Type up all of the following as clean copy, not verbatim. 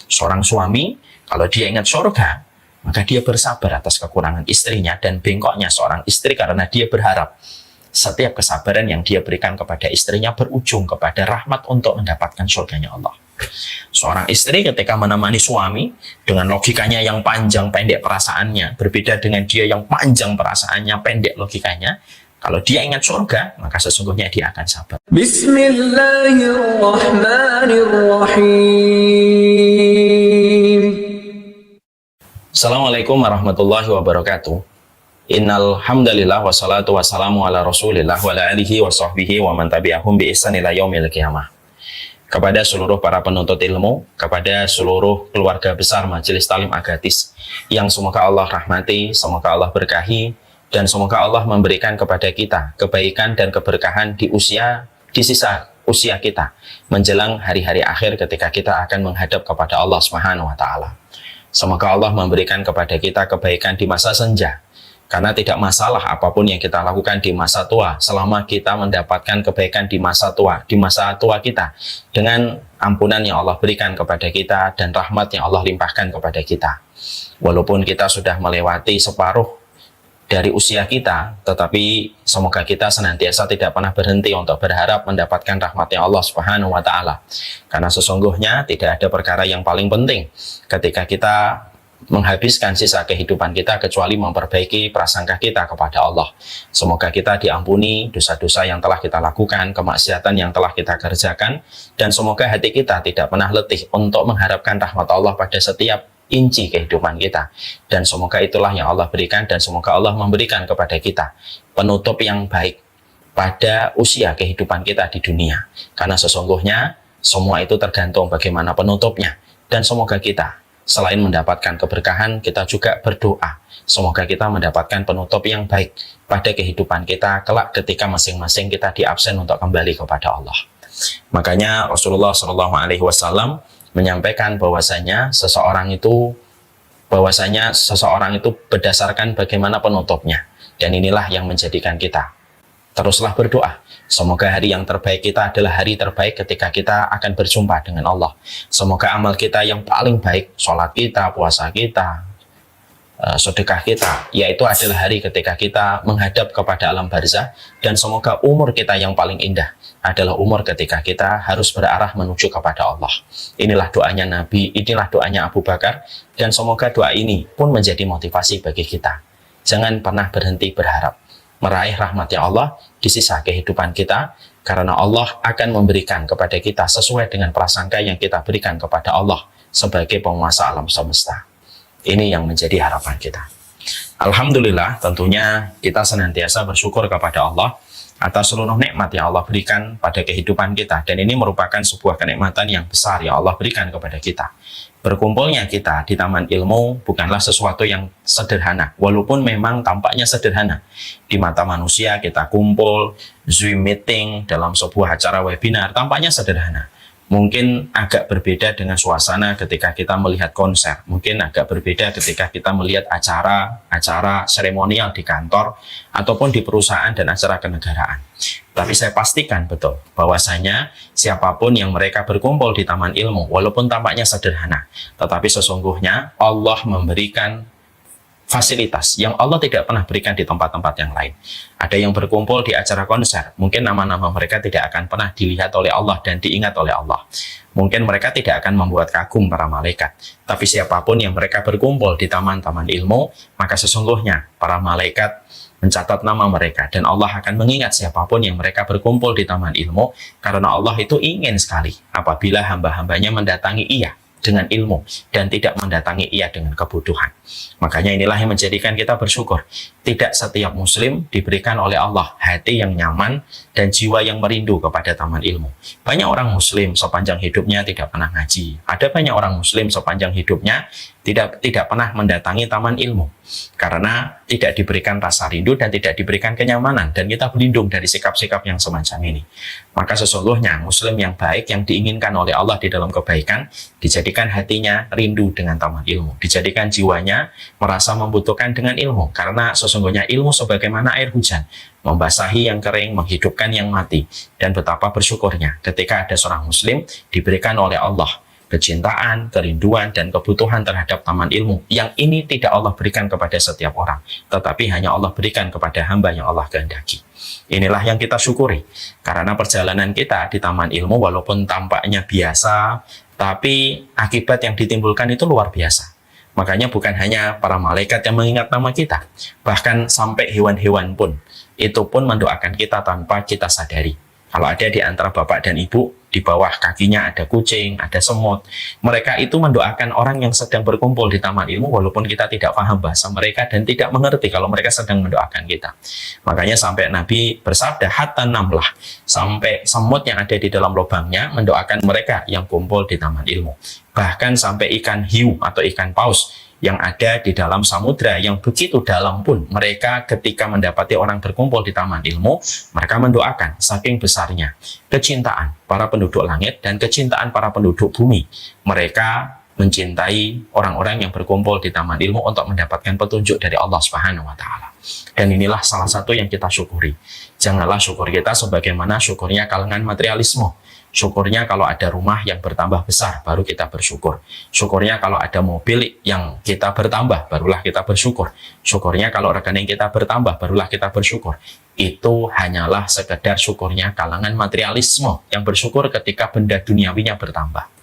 Seorang suami, kalau dia ingat surga, maka dia bersabar atas kekurangan istrinya dan bengkoknya seorang istri karena dia berharap setiap kesabaran yang dia berikan kepada istrinya berujung kepada rahmat untuk mendapatkan surganya Allah. Seorang istri ketika menemani suami dengan logikanya yang panjang pendek perasaannya, berbeda dengan dia yang panjang perasaannya pendek logikanya. Kalau dia ingat surga, maka sesungguhnya dia akan sabar. Bismillahirrahmanirrahim. Assalamualaikum warahmatullahi wabarakatuh. Innal hamdalillah wassalatu wassalamu ala Rasulillah wa ala alihi wa sahbihi wa man tabi'ahum bi ihsan ila yaumil qiyamah. Kepada seluruh para penuntut ilmu, kepada seluruh keluarga besar Majelis Talim Agatis yang semoga Allah rahmati, semoga Allah berkahi, dan semoga Allah memberikan kepada kita kebaikan dan keberkahan di sisa usia kita menjelang hari-hari akhir ketika kita akan menghadap kepada Allah Subhanahu wa taala. Semoga Allah memberikan kepada kita kebaikan di masa senja. Karena tidak masalah apapun yang kita lakukan di masa tua selama kita mendapatkan kebaikan di masa tua kita dengan ampunan yang Allah berikan kepada kita dan rahmat yang Allah limpahkan kepada kita. Walaupun kita sudah melewati separuh dari usia kita, tetapi semoga kita senantiasa tidak pernah berhenti untuk berharap mendapatkan rahmatnya Allah Subhanahu wa taala. Karena sesungguhnya tidak ada perkara yang paling penting ketika kita menghabiskan sisa kehidupan kita kecuali memperbaiki prasangka kita kepada Allah. Semoga kita diampuni dosa-dosa yang telah kita lakukan, kemaksiatan yang telah kita kerjakan, dan semoga hati kita tidak pernah letih untuk mengharapkan rahmat Allah pada setiap inci kehidupan kita. Dan semoga itulah yang Allah berikan, dan semoga Allah memberikan kepada kita penutup yang baik pada usia kehidupan kita di dunia. Karena sesungguhnya semua itu tergantung bagaimana penutupnya. Dan semoga kita selain mendapatkan keberkahan, kita juga berdoa. Semoga kita mendapatkan penutup yang baik pada kehidupan kita kelak ketika masing-masing kita diabsen untuk kembali kepada Allah. Makanya Rasulullah SAW menyampaikan bahwasanya seseorang itu berdasarkan bagaimana penutupnya. Dan inilah yang menjadikan kita teruslah berdoa. Semoga hari yang terbaik kita adalah hari terbaik ketika kita akan berjumpa dengan Allah. Semoga amal kita yang paling baik, sholat kita, puasa kita, sedekah kita, yaitu adalah hari ketika kita menghadap kepada alam barzah. Dan semoga umur kita yang paling indah adalah umur ketika kita harus berarah menuju kepada Allah. Inilah doanya Nabi, inilah doanya Abu Bakar, dan semoga doa ini pun menjadi motivasi bagi kita. Jangan pernah berhenti berharap meraih rahmatnya Allah di sisa kehidupan kita, karena Allah akan memberikan kepada kita sesuai dengan prasangka yang kita berikan kepada Allah sebagai penguasa alam semesta. Ini yang menjadi harapan kita. Alhamdulillah, tentunya kita senantiasa bersyukur kepada Allah atas seluruh nikmat yang Allah berikan pada kehidupan kita, dan ini merupakan sebuah kenikmatan yang besar yang Allah berikan kepada kita. Berkumpulnya kita di taman ilmu bukanlah sesuatu yang sederhana, walaupun memang tampaknya sederhana. Di mata manusia kita kumpul, Zoom meeting dalam sebuah acara webinar, tampaknya sederhana. Mungkin agak berbeda dengan suasana ketika kita melihat konser, mungkin agak berbeda ketika kita melihat acara seremonial di kantor, ataupun di perusahaan dan acara kenegaraan. Tapi saya pastikan betul bahwasanya siapapun yang mereka berkumpul di taman ilmu, walaupun tampaknya sederhana, tetapi sesungguhnya Allah memberikan fasilitas yang Allah tidak pernah berikan di tempat-tempat yang lain. Ada yang berkumpul di acara konser, mungkin nama-nama mereka tidak akan pernah dilihat oleh Allah dan diingat oleh Allah. Mungkin mereka tidak akan membuat kagum para malaikat. Tapi siapapun yang mereka berkumpul di taman-taman ilmu, maka sesungguhnya para malaikat mencatat nama mereka, dan Allah akan mengingat siapapun yang mereka berkumpul di taman ilmu, karena Allah itu ingin sekali apabila hamba-hambanya mendatangi Ia dengan ilmu dan tidak mendatangi Ia dengan kebutuhan. Makanya inilah yang menjadikan kita bersyukur. Tidak setiap muslim diberikan oleh Allah hati yang nyaman dan jiwa yang merindu kepada taman ilmu. Banyak orang muslim sepanjang hidupnya tidak pernah ngaji. Ada banyak orang muslim sepanjang hidupnya tidak pernah mendatangi taman ilmu, karena tidak diberikan rasa rindu dan tidak diberikan kenyamanan, dan kita berlindung dari sikap-sikap yang semacam ini. Maka sesungguhnya muslim yang baik yang diinginkan oleh Allah di dalam kebaikan, dijadikan hatinya rindu dengan taman ilmu, dijadikan jiwanya merasa membutuhkan dengan ilmu, karena sesungguhnya ilmu sebagaimana air hujan, membasahi yang kering, menghidupkan yang mati. Dan betapa bersyukurnya ketika ada seorang muslim diberikan oleh Allah kecintaan, kerinduan, dan kebutuhan terhadap taman ilmu. Yang ini tidak Allah berikan kepada setiap orang, tetapi hanya Allah berikan kepada hamba yang Allah kehendaki. Inilah yang kita syukuri, karena perjalanan kita di taman ilmu walaupun tampaknya biasa, tapi akibat yang ditimbulkan itu luar biasa. Makanya bukan hanya para malaikat yang mengingat nama kita, bahkan sampai hewan-hewan pun, itu pun mendoakan kita tanpa kita sadari. Kalau ada di antara bapak dan ibu, di bawah kakinya ada kucing, ada semut, mereka itu mendoakan orang yang sedang berkumpul di taman ilmu walaupun kita tidak paham bahasa mereka dan tidak mengerti kalau mereka sedang mendoakan kita. Makanya sampai Nabi bersabda, hatta namlah, sampai semut yang ada di dalam lubangnya mendoakan mereka yang kumpul di taman ilmu. Bahkan sampai ikan hiu atau ikan paus yang ada di dalam samudra yang begitu dalam pun, mereka ketika mendapati orang berkumpul di taman ilmu, mereka mendoakan saking besarnya kecintaan para penduduk langit dan kecintaan para penduduk bumi. Mereka mencintai orang-orang yang berkumpul di taman ilmu untuk mendapatkan petunjuk dari Allah Subhanahu wa Ta'ala. Dan inilah salah satu yang kita syukuri. Janganlah syukur kita sebagaimana syukurnya kalangan materialisme. Syukurnya kalau ada rumah yang bertambah besar, baru kita bersyukur. Syukurnya kalau ada mobil yang kita bertambah, barulah kita bersyukur. Syukurnya kalau rekening kita bertambah, barulah kita bersyukur. Itu hanyalah sekedar syukurnya kalangan materialisme yang bersyukur ketika benda duniawinya bertambah.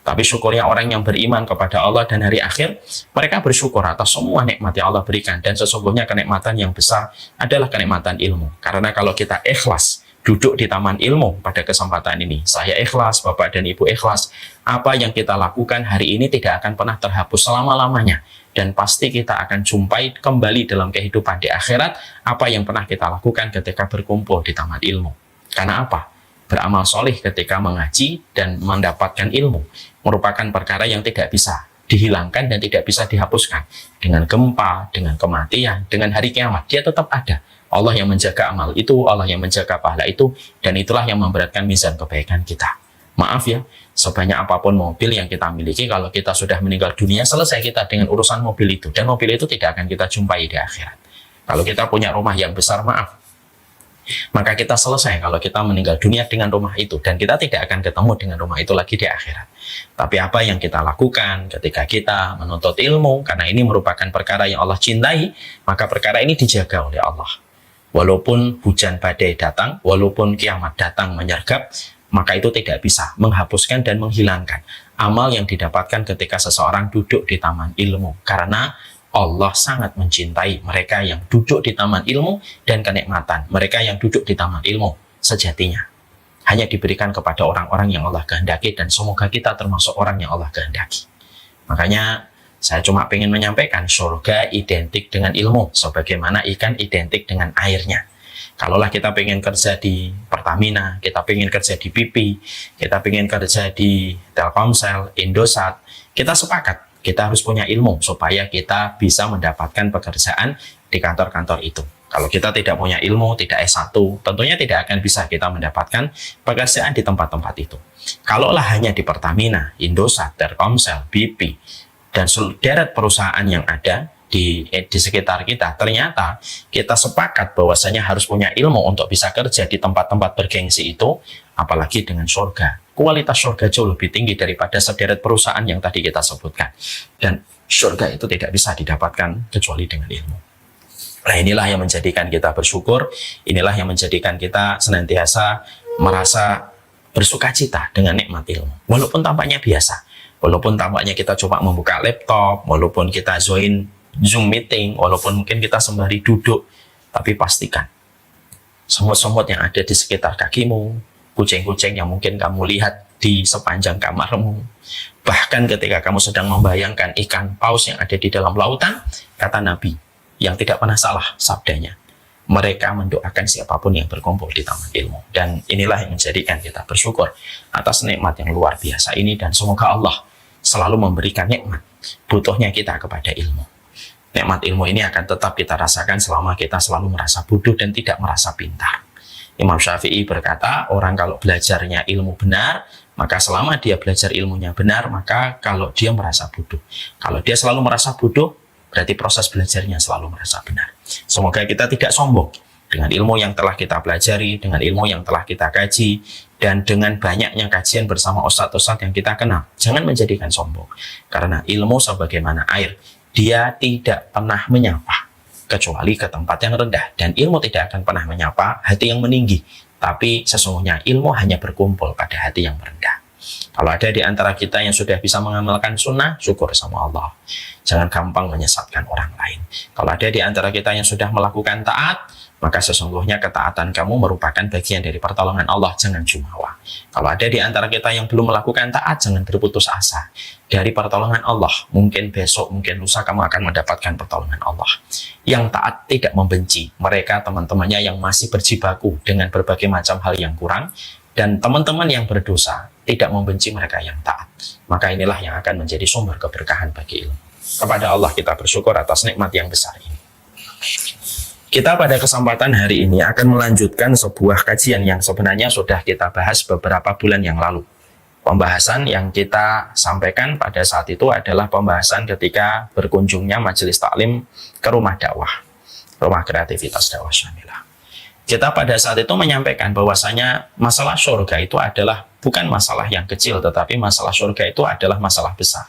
Tapi syukurnya orang yang beriman kepada Allah dan hari akhir, mereka bersyukur atas semua nikmat yang Allah berikan. Dan sesungguhnya kenikmatan yang besar adalah kenikmatan ilmu. Karena kalau kita ikhlas duduk di taman ilmu pada kesempatan ini, saya ikhlas, Bapak dan Ibu ikhlas, apa yang kita lakukan hari ini tidak akan pernah terhapus selama-lamanya. Dan pasti kita akan jumpai kembali dalam kehidupan di akhirat apa yang pernah kita lakukan ketika berkumpul di taman ilmu. Karena apa? Beramal soleh ketika mengaji dan mendapatkan ilmu merupakan perkara yang tidak bisa dihilangkan dan tidak bisa dihapuskan. Dengan gempa, dengan kematian, dengan hari kiamat, dia tetap ada. Allah yang menjaga amal itu, Allah yang menjaga pahala itu, dan itulah yang memberatkan mizan kebaikan kita. Maaf ya, sebanyak apapun mobil yang kita miliki, kalau kita sudah meninggal dunia, selesai kita dengan urusan mobil itu, dan mobil itu tidak akan kita jumpai di akhirat. Kalau kita punya rumah yang besar, maaf, maka kita selesai kalau kita meninggal dunia dengan rumah itu, dan kita tidak akan ketemu dengan rumah itu lagi di akhirat. Tapi apa yang kita lakukan ketika kita menuntut ilmu, karena ini merupakan perkara yang Allah cintai, maka perkara ini dijaga oleh Allah. Walaupun hujan badai datang, walaupun kiamat datang menyergap, maka itu tidak bisa menghapuskan dan menghilangkan amal yang didapatkan ketika seseorang duduk di taman ilmu. Karena Allah sangat mencintai mereka yang duduk di taman ilmu, dan kenikmatan mereka yang duduk di taman ilmu sejatinya hanya diberikan kepada orang-orang yang Allah kehendaki, dan semoga kita termasuk orang yang Allah kehendaki. Makanya saya cuma ingin menyampaikan, surga identik dengan ilmu, sebagaimana ikan identik dengan airnya. Kalaulah kita pengen kerja di Pertamina, kita pengen kerja di BP, kita pengen kerja di Telkomsel, Indosat, kita sepakat kita harus punya ilmu supaya kita bisa mendapatkan pekerjaan di kantor-kantor itu. Kalau kita tidak punya ilmu, tidak S1, tentunya tidak akan bisa kita mendapatkan pekerjaan di tempat-tempat itu. Kalaulah hanya di Pertamina, Indosat, Telkomsel, BP, dan sederet perusahaan yang ada di sekitar kita, ternyata kita sepakat bahwasanya harus punya ilmu untuk bisa kerja di tempat-tempat bergengsi itu, apalagi dengan surga. Kualitas surga jauh lebih tinggi daripada sederet perusahaan yang tadi kita sebutkan. Dan surga itu tidak bisa didapatkan kecuali dengan ilmu. Nah, inilah yang menjadikan kita bersyukur, inilah yang menjadikan kita senantiasa merasa bersukacita dengan nikmat ilmu. Walaupun tampaknya biasa, walaupun tampaknya kita coba membuka laptop, walaupun kita join Zoom meeting, walaupun mungkin kita sembari duduk, tapi pastikan semut-semut yang ada di sekitar kakimu, kucing-kucing yang mungkin kamu lihat di sepanjang kamarmu, bahkan ketika kamu sedang membayangkan ikan paus yang ada di dalam lautan, kata Nabi yang tidak pernah salah sabdanya, mereka mendoakan siapapun yang berkumpul di taman ilmu. Dan inilah yang menjadikan kita bersyukur atas nikmat yang luar biasa ini, dan semoga Allah selalu memberikan nikmat butuhnya kita kepada ilmu. Nikmat ilmu ini akan tetap kita rasakan selama kita selalu merasa bodoh dan tidak merasa pintar. Imam Syafi'i berkata, orang kalau belajarnya ilmu benar, maka selama dia belajar ilmunya benar, maka kalau dia merasa bodoh. Kalau dia selalu merasa bodoh, berarti proses belajarnya selalu merasa benar. Semoga kita tidak sombong Dengan ilmu yang telah kita pelajari, dengan ilmu yang telah kita kaji, dan dengan banyaknya kajian bersama ustadz-ustadz yang kita kenal. Jangan menjadikan sombong. Karena ilmu sebagaimana air, dia tidak pernah menyapa kecuali ke tempat yang rendah. Dan ilmu tidak akan pernah menyapa hati yang meninggi. Tapi sesungguhnya ilmu hanya berkumpul pada hati yang merendah. Kalau ada di antara kita yang sudah bisa mengamalkan sunnah, syukur sama Allah. Jangan gampang menyesatkan orang lain. Kalau ada di antara kita yang sudah melakukan taat, maka sesungguhnya ketaatan kamu merupakan bagian dari pertolongan Allah. Jangan jumawa. Kalau ada di antara kita yang belum melakukan taat, jangan berputus asa dari pertolongan Allah. Mungkin besok, mungkin lusa kamu akan mendapatkan pertolongan Allah. Yang taat tidak membenci mereka, teman-temannya yang masih berjibaku dengan berbagai macam hal yang kurang, dan teman-teman yang berdosa tidak membenci mereka yang taat. Maka inilah yang akan menjadi sumber keberkahan bagi ilmu. Kepada Allah kita bersyukur atas nikmat yang besar ini. Kita pada kesempatan hari ini akan melanjutkan sebuah kajian yang sebenarnya sudah kita bahas beberapa bulan yang lalu. Pembahasan yang kita sampaikan pada saat itu adalah pembahasan ketika berkunjungnya majelis taklim ke rumah dakwah, rumah kreativitas dakwah Syamilah. Kita pada saat itu menyampaikan bahwasanya masalah surga itu adalah bukan masalah yang kecil, tetapi masalah surga itu adalah masalah besar.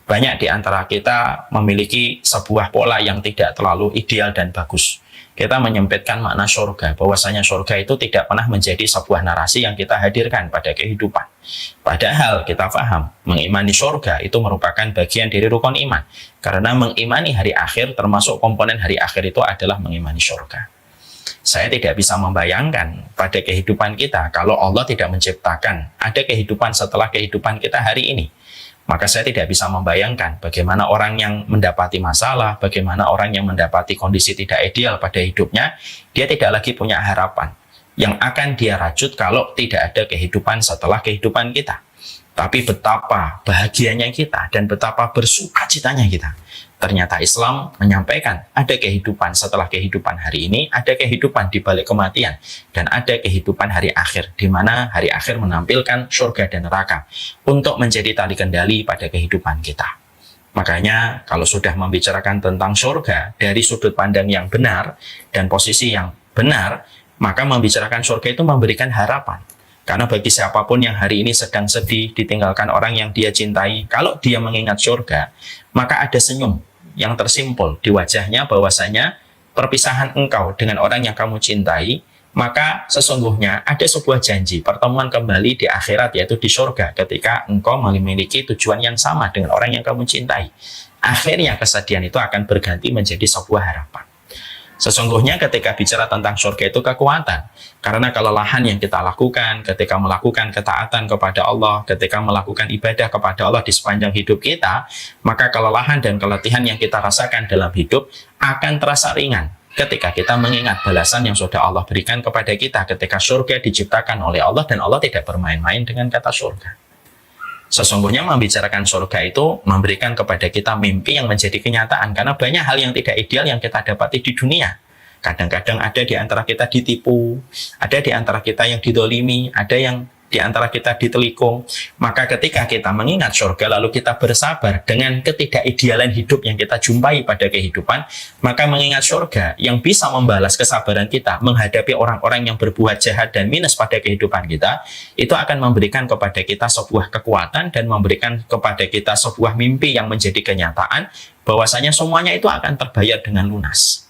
Banyak di antara kita memiliki sebuah pola yang tidak terlalu ideal dan bagus. Kita menyempitkan makna surga, bahwasanya surga itu tidak pernah menjadi sebuah narasi yang kita hadirkan pada kehidupan. Padahal kita paham, mengimani surga itu merupakan bagian dari rukun iman. Karena mengimani hari akhir, termasuk komponen hari akhir itu adalah mengimani surga. Saya tidak bisa membayangkan pada kehidupan kita kalau Allah tidak menciptakan ada kehidupan setelah kehidupan kita hari ini. Maka saya tidak bisa membayangkan bagaimana orang yang mendapati masalah, bagaimana orang yang mendapati kondisi tidak ideal pada hidupnya, dia tidak lagi punya harapan yang akan dia rajut kalau tidak ada kehidupan setelah kehidupan kita. Tapi betapa bahagianya kita dan betapa bersukacitanya kita. Ternyata Islam menyampaikan ada kehidupan setelah kehidupan hari ini, ada kehidupan di balik kematian, dan ada kehidupan hari akhir, di mana hari akhir menampilkan surga dan neraka untuk menjadi tali kendali pada kehidupan kita. Makanya kalau sudah membicarakan tentang surga dari sudut pandang yang benar dan posisi yang benar, maka membicarakan surga itu memberikan harapan. Karena bagi siapapun yang hari ini sedang sedih, ditinggalkan orang yang dia cintai, kalau dia mengingat surga, maka ada senyum yang tersimpul di wajahnya bahwasanya perpisahan engkau dengan orang yang kamu cintai, maka sesungguhnya ada sebuah janji pertemuan kembali di akhirat, yaitu di surga, ketika engkau memiliki tujuan yang sama dengan orang yang kamu cintai. Akhirnya kesedihan itu akan berganti menjadi sebuah harapan. Sesungguhnya ketika bicara tentang surga itu kekuatan. Karena kelelahan yang kita lakukan ketika melakukan ketaatan kepada Allah, ketika melakukan ibadah kepada Allah di sepanjang hidup kita, maka kelelahan dan keletihan yang kita rasakan dalam hidup akan terasa ringan ketika kita mengingat balasan yang sudah Allah berikan kepada kita ketika surga diciptakan oleh Allah, dan Allah tidak bermain-main dengan kata surga. Sesungguhnya membicarakan surga itu memberikan kepada kita mimpi yang menjadi kenyataan, karena banyak hal yang tidak ideal yang kita dapati di dunia. Kadang-kadang ada di antara kita ditipu, ada di antara kita yang didolimi, ada yang di antara kita ditelikung. Maka ketika kita mengingat surga lalu kita bersabar dengan ketidakidealan hidup yang kita jumpai pada kehidupan, maka mengingat surga yang bisa membalas kesabaran kita menghadapi orang-orang yang berbuat jahat dan minus pada kehidupan kita, itu akan memberikan kepada kita sebuah kekuatan dan memberikan kepada kita sebuah mimpi yang menjadi kenyataan bahwasanya semuanya itu akan terbayar dengan lunas.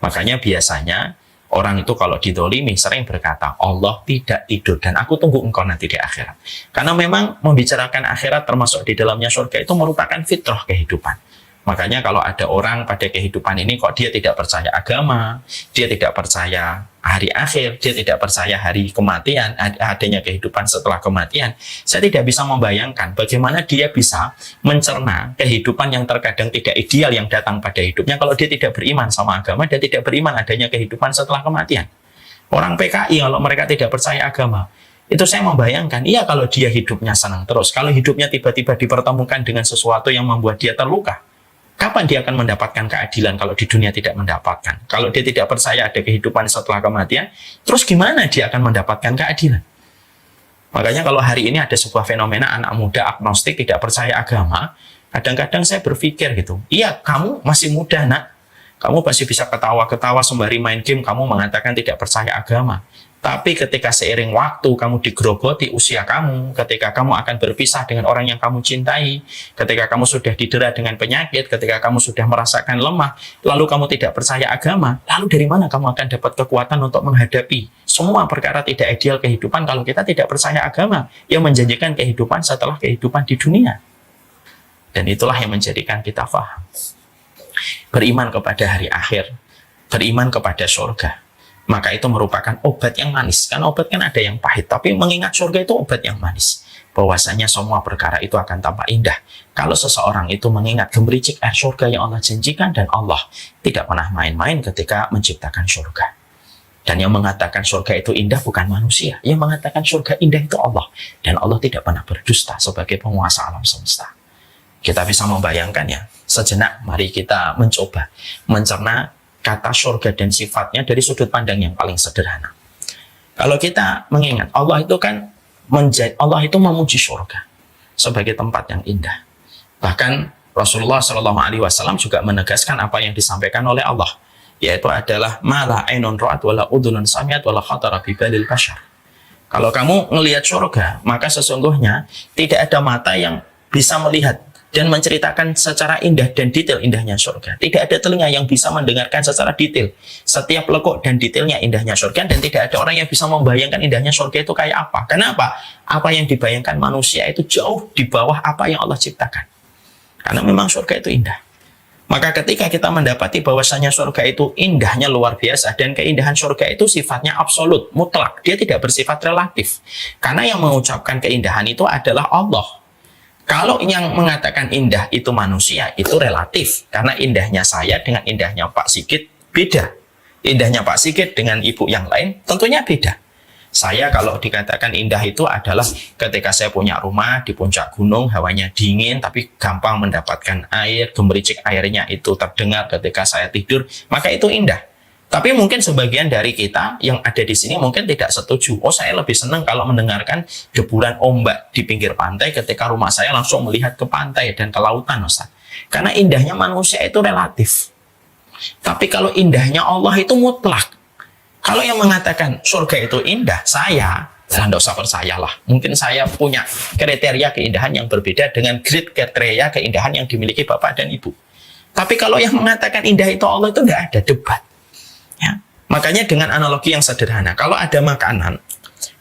Makanya biasanya orang itu kalau didolimi sering berkata, Allah tidak tidur dan aku tunggu engkau nanti di akhirat. Karena memang membicarakan akhirat termasuk di dalamnya surga itu merupakan fitrah kehidupan. Makanya kalau ada orang pada kehidupan ini kok dia tidak percaya agama, dia tidak percaya hari akhir, dia tidak percaya hari kematian, adanya kehidupan setelah kematian, saya tidak bisa membayangkan bagaimana dia bisa mencerna kehidupan yang terkadang tidak ideal yang datang pada hidupnya kalau dia tidak beriman sama agama dan tidak beriman adanya kehidupan setelah kematian. Orang PKI kalau mereka tidak percaya agama, itu saya membayangkan, iya kalau dia hidupnya senang terus, kalau hidupnya tiba-tiba dipertemukan dengan sesuatu yang membuat dia terluka, kapan dia akan mendapatkan keadilan kalau di dunia tidak mendapatkan? Kalau dia tidak percaya ada kehidupan setelah kematian, terus gimana dia akan mendapatkan keadilan? Makanya kalau hari ini ada sebuah fenomena anak muda agnostik tidak percaya agama, kadang-kadang saya berpikir gitu, iya kamu masih muda nak, Kamu masih bisa ketawa-ketawa sembari main game, kamu mengatakan tidak percaya agama. Tapi ketika seiring waktu kamu digerogoti usia kamu, ketika kamu akan berpisah dengan orang yang kamu cintai, ketika kamu sudah didera dengan penyakit, ketika kamu sudah merasakan lemah, lalu kamu tidak percaya agama, lalu dari mana kamu akan dapat kekuatan untuk menghadapi semua perkara tidak ideal kehidupan kalau kita tidak percaya agama yang menjanjikan kehidupan setelah kehidupan di dunia. Dan itulah yang menjadikan kita faham. Beriman kepada hari akhir, beriman kepada surga, maka itu merupakan obat yang manis. Karena obat kan ada yang pahit, tapi mengingat surga itu obat yang manis. Bahwasanya semua perkara itu akan tampak indah kalau seseorang itu mengingat gemericik air surga yang Allah janjikan, dan Allah tidak pernah main-main ketika menciptakan surga. Dan yang mengatakan surga itu indah bukan manusia, yang mengatakan surga indah itu Allah. Dan Allah tidak pernah berdusta sebagai penguasa alam semesta. Kita bisa membayangkannya. Sejenak mari kita mencoba mencerna kata surga dan sifatnya dari sudut pandang yang paling sederhana. Kalau kita mengingat Allah itu kan Allah itu memuji surga sebagai tempat yang indah. Bahkan Rasulullah SAW juga menegaskan apa yang disampaikan oleh Allah, yaitu adalah mala ainun ra'at wala udhunun sami'at wala khatara bi balil bashar. Kalau kamu melihat surga, maka sesungguhnya tidak ada mata yang bisa melihat dan menceritakan secara indah dan detail indahnya surga. Tidak ada telinga yang bisa mendengarkan secara detail setiap lekuk dan detailnya indahnya surga, dan tidak ada orang yang bisa membayangkan indahnya surga itu kayak apa. Kenapa? Apa yang dibayangkan manusia itu jauh di bawah apa yang Allah ciptakan. Karena memang surga itu indah. Maka ketika kita mendapati bahwasanya surga itu indahnya luar biasa, dan keindahan surga itu sifatnya absolut, mutlak, dia tidak bersifat relatif. Karena yang mengucapkan keindahan itu adalah Allah. Kalau yang mengatakan indah itu manusia, itu relatif. Karena indahnya saya dengan indahnya Pak Sigit beda. Indahnya Pak Sigit dengan ibu yang lain tentunya beda. Saya kalau dikatakan indah itu adalah ketika saya punya rumah di puncak gunung, hawanya dingin, tapi gampang mendapatkan air, gemericik airnya itu terdengar ketika saya tidur, maka itu indah. Tapi mungkin sebagian dari kita yang ada di sini mungkin tidak setuju. Oh, saya lebih senang kalau mendengarkan deburan ombak di pinggir pantai ketika rumah saya langsung melihat ke pantai dan ke lautan, Ustaz. Karena indahnya manusia itu relatif. Tapi kalau indahnya Allah itu mutlak. Kalau yang mengatakan surga itu indah, saya tidak usah percayalah. Mungkin saya punya kriteria keindahan yang berbeda dengan kriteria keindahan yang dimiliki Bapak dan Ibu. Tapi kalau yang mengatakan indah itu Allah, itu tidak ada debat. Ya. Makanya dengan analogi yang sederhana, kalau ada makanan,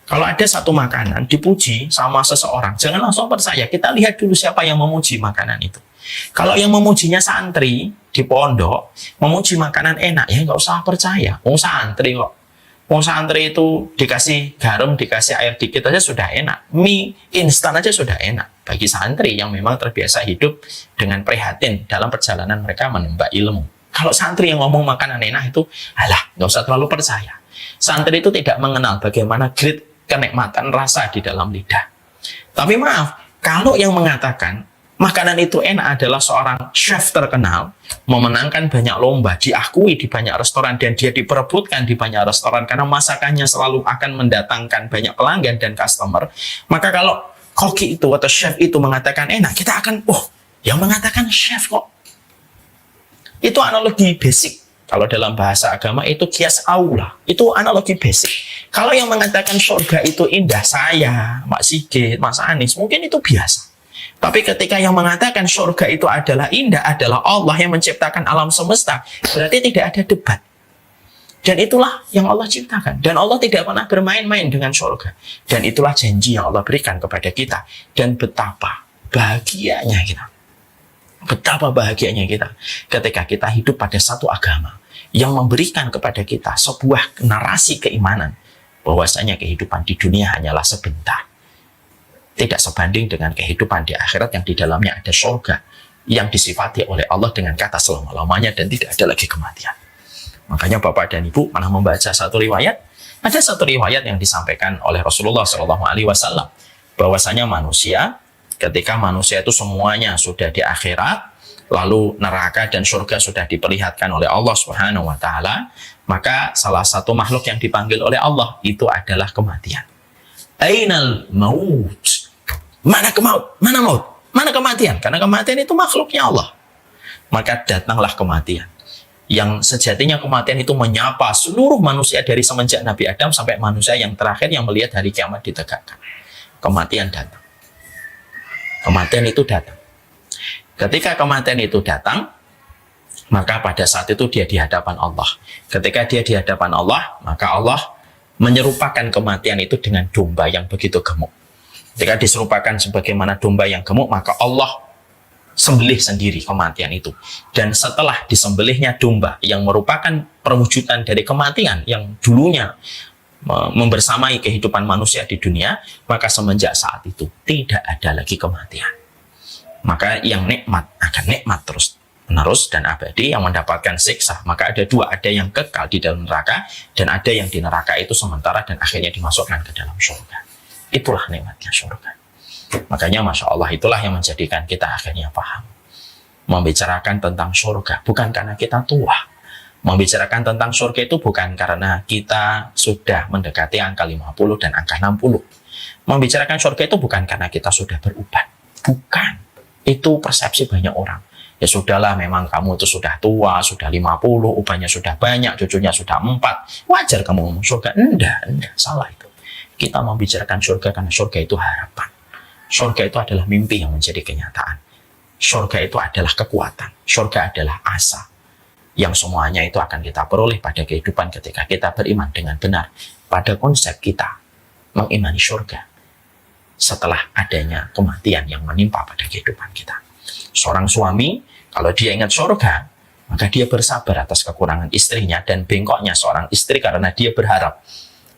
kalau ada satu makanan dipuji sama seseorang, jangan langsung percaya. Kita lihat dulu siapa yang memuji makanan itu. Kalau yang memujinya santri di pondok, memuji makanan enak, ya nggak usah percaya. Santri kok. Santri itu dikasih garam, dikasih air dikit aja sudah enak. Mie instan aja sudah enak. Bagi santri yang memang terbiasa hidup dengan prihatin dalam perjalanan mereka menimba ilmu. Kalau santri yang ngomong makanan enak itu, alah, nggak usah terlalu percaya. Santri itu tidak mengenal bagaimana grade kenikmatan rasa di dalam lidah. Tapi maaf, kalau yang mengatakan makanan itu enak adalah seorang chef terkenal, memenangkan banyak lomba, diakui di banyak restoran, dan dia diperebutkan di banyak restoran karena masakannya selalu akan mendatangkan banyak pelanggan dan customer, maka kalau koki itu atau chef itu mengatakan enak, kita akan, yang mengatakan chef kok. Itu analogi basic. Kalau dalam bahasa agama itu kias aula. Itu analogi basic. Kalau yang mengatakan surga itu indah, saya, Pak Sigit, Mas Anies, mungkin itu biasa. Tapi ketika yang mengatakan surga itu adalah indah, adalah Allah yang menciptakan alam semesta, berarti tidak ada debat. Dan itulah yang Allah ciptakan. Dan Allah tidak pernah bermain-main dengan surga. Dan itulah janji yang Allah berikan kepada kita. Dan betapa bahagianya kita. Betapa bahagianya kita ketika kita hidup pada satu agama yang memberikan kepada kita sebuah narasi keimanan bahwasanya kehidupan di dunia hanyalah sebentar, tidak sebanding dengan kehidupan di akhirat yang di dalamnya ada surga yang disifati oleh Allah dengan kata selama-lamanya dan tidak ada lagi kematian. Makanya Bapak dan Ibu pernah membaca satu riwayat, ada satu riwayat yang disampaikan oleh Rasulullah SAW bahwasanya manusia, ketika manusia itu semuanya sudah di akhirat, lalu neraka dan surga sudah diperlihatkan oleh Allah Subhanahu wa taala, maka salah satu makhluk yang dipanggil oleh Allah itu adalah kematian. Ainal maut? Mana kemaut? Mana maut? Mana kematian? Karena kematian itu makhluknya Allah. Maka datanglah kematian. yang sejatinya kematian itu menyapa seluruh manusia dari semenjak Nabi Adam sampai manusia yang terakhir yang melihat hari kiamat ditegakkan. Kematian datang. Kematian itu datang. Ketika kematian itu datang, maka pada saat itu dia di hadapan Allah. Ketika dia di hadapan Allah, maka Allah menyerupakan kematian itu dengan domba yang begitu gemuk. Ketika diserupakan sebagaimana domba yang gemuk, maka Allah sembelih sendiri kematian itu. Dan setelah disembelihnya domba yang merupakan perwujudan dari kematian yang dulunya membersamai kehidupan manusia di dunia, maka semenjak saat itu tidak ada lagi kematian. Maka yang nikmat akan nikmat terus menerus dan abadi, yang mendapatkan siksa maka ada dua, ada yang kekal di dalam neraka dan ada yang di neraka itu sementara dan akhirnya dimasukkan ke dalam surga. Itulah nikmatnya surga. Makanya Masya Allah itulah yang menjadikan kita akhirnya paham. Membicarakan tentang surga bukan karena kita tua. Membicarakan tentang surga itu bukan karena kita sudah mendekati angka 50 dan angka 60. Membicarakan surga itu bukan karena kita sudah beruban. Bukan. Itu persepsi banyak orang. Ya sudahlah, memang kamu itu sudah tua, sudah 50, ubannya sudah banyak, cucunya sudah 4. Wajar kamu ngomong surga. Enggak, salah itu. Kita membicarakan surga karena surga itu harapan. Surga itu adalah mimpi yang menjadi kenyataan. Surga itu adalah kekuatan. Surga adalah asa. Yang semuanya itu akan kita peroleh pada kehidupan ketika kita beriman dengan benar pada konsep kita mengimani surga setelah adanya kematian yang menimpa pada kehidupan kita. Seorang suami, kalau dia ingat surga, maka dia bersabar atas kekurangan istrinya dan bengkoknya seorang istri karena dia berharap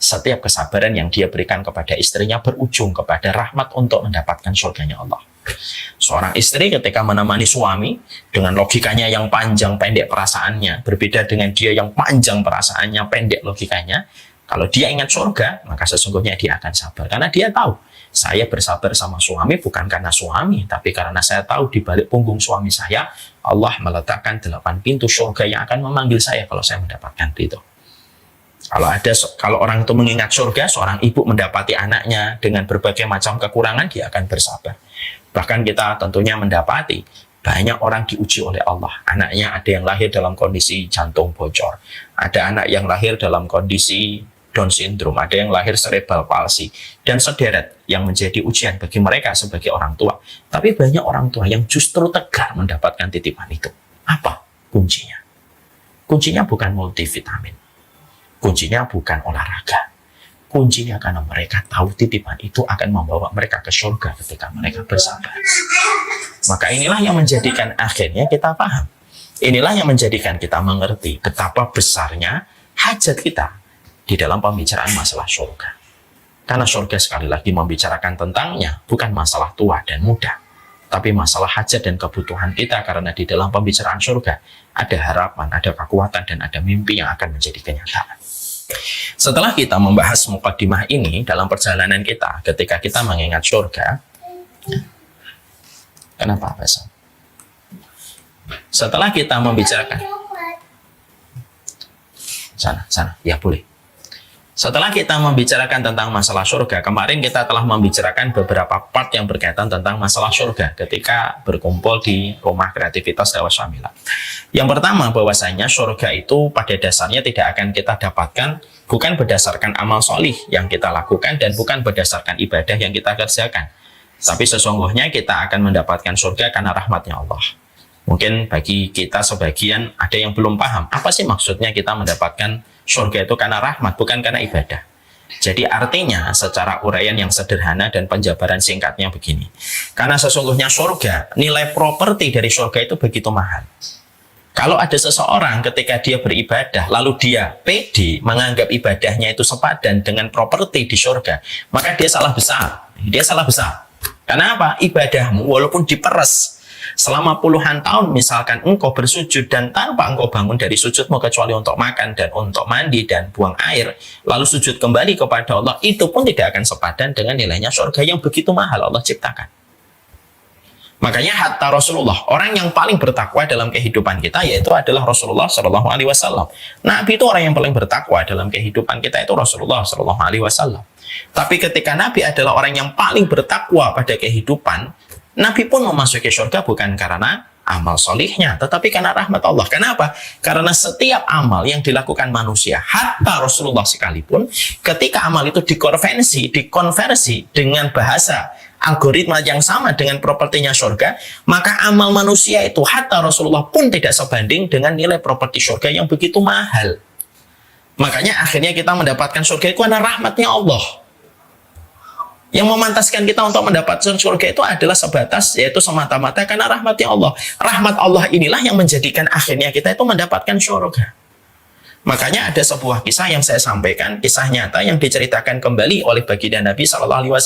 setiap kesabaran yang dia berikan kepada istrinya berujung kepada rahmat untuk mendapatkan surganya Allah. Seorang istri ketika menemani suami dengan logikanya yang panjang pendek perasaannya, berbeda dengan dia yang panjang perasaannya pendek logikanya. Kalau dia ingat surga, maka sesungguhnya dia akan sabar. Karena dia tahu, saya bersabar sama suami bukan karena suami, tapi karena saya tahu di balik punggung suami saya, Allah meletakkan 8 pintu surga yang akan memanggil saya kalau saya mendapatkan itu. Kalau orang itu mengingat surga, seorang ibu mendapati anaknya dengan berbagai macam kekurangan, dia akan bersabar. Bahkan kita tentunya mendapati banyak orang diuji oleh Allah. Anaknya ada yang lahir dalam kondisi jantung bocor, ada anak yang lahir dalam kondisi Down syndrome, ada yang lahir cerebral palsy, dan sederet yang menjadi ujian bagi mereka sebagai orang tua. Tapi banyak orang tua yang justru tegar mendapatkan titipan itu. Apa kuncinya? Kuncinya bukan multivitamin. Kuncinya bukan olahraga. Kuncinya karena mereka tahu titipan itu akan membawa mereka ke surga ketika mereka bersabar. Maka inilah yang menjadikan akhirnya kita paham. Inilah yang menjadikan kita mengerti betapa besarnya hajat kita di dalam pembicaraan masalah surga. Karena surga sekali lagi membicarakan tentangnya bukan masalah tua dan muda, tapi masalah hajat dan kebutuhan kita, karena di dalam pembicaraan surga ada harapan, ada kekuatan, dan ada mimpi yang akan menjadi kenyataan. Setelah kita membahas mukadimah ini dalam perjalanan kita ketika kita mengingat surga, kenapa Pak? Setelah kita membicarakan sana, ya boleh. Setelah kita membicarakan tentang masalah surga, kemarin kita telah membicarakan beberapa part yang berkaitan tentang masalah surga ketika berkumpul di rumah kreativitas Dakwah Syamila. Yang pertama, bahwasanya surga itu pada dasarnya tidak akan kita dapatkan bukan berdasarkan amal solih yang kita lakukan dan bukan berdasarkan ibadah yang kita kerjakan. Tapi sesungguhnya kita akan mendapatkan surga karena rahmatnya Allah. Mungkin bagi kita sebagian ada yang belum paham, apa sih maksudnya kita mendapatkan surga itu karena rahmat, bukan karena ibadah. Jadi artinya secara uraian yang sederhana dan penjabaran singkatnya begini. Karena sesungguhnya surga, nilai properti dari surga itu begitu mahal. Kalau ada seseorang ketika dia beribadah, lalu dia pede menganggap ibadahnya itu sepadan dengan properti di surga, maka dia salah besar. Dia salah besar. Karena apa? Ibadahmu walaupun diperes selama puluhan tahun, misalkan engkau bersujud dan tanpa engkau bangun dari sujudmu kecuali untuk makan dan untuk mandi dan buang air, lalu sujud kembali kepada Allah, itu pun tidak akan sepadan dengan nilainya surga yang begitu mahal Allah ciptakan. Makanya hatta Rasulullah, orang yang paling bertakwa dalam kehidupan kita, yaitu adalah Rasulullah Shallallahu Alaihi Wasallam. Nabi itu orang yang paling bertakwa dalam kehidupan kita, itu Rasulullah Shallallahu Alaihi Wasallam. Tapi ketika Nabi adalah orang yang paling bertakwa pada kehidupan, Nabi pun memasuki surga bukan karena amal solihnya, tetapi karena rahmat Allah. Kenapa? Karena setiap amal yang dilakukan manusia, hatta Rasulullah sekalipun, ketika amal itu dikonversi dengan bahasa algoritma yang sama dengan propertinya surga, maka amal manusia itu, hatta Rasulullah pun tidak sebanding dengan nilai properti surga yang begitu mahal. Makanya akhirnya kita mendapatkan surga itu karena rahmatnya Allah. Yang memantaskan kita untuk mendapatkan surga itu adalah sebatas, yaitu semata-mata karena rahmatnya Allah. Rahmat Allah inilah yang menjadikan akhirnya kita itu mendapatkan surga. Makanya ada sebuah kisah yang saya sampaikan, kisah nyata yang diceritakan kembali oleh baginda Nabi SAW.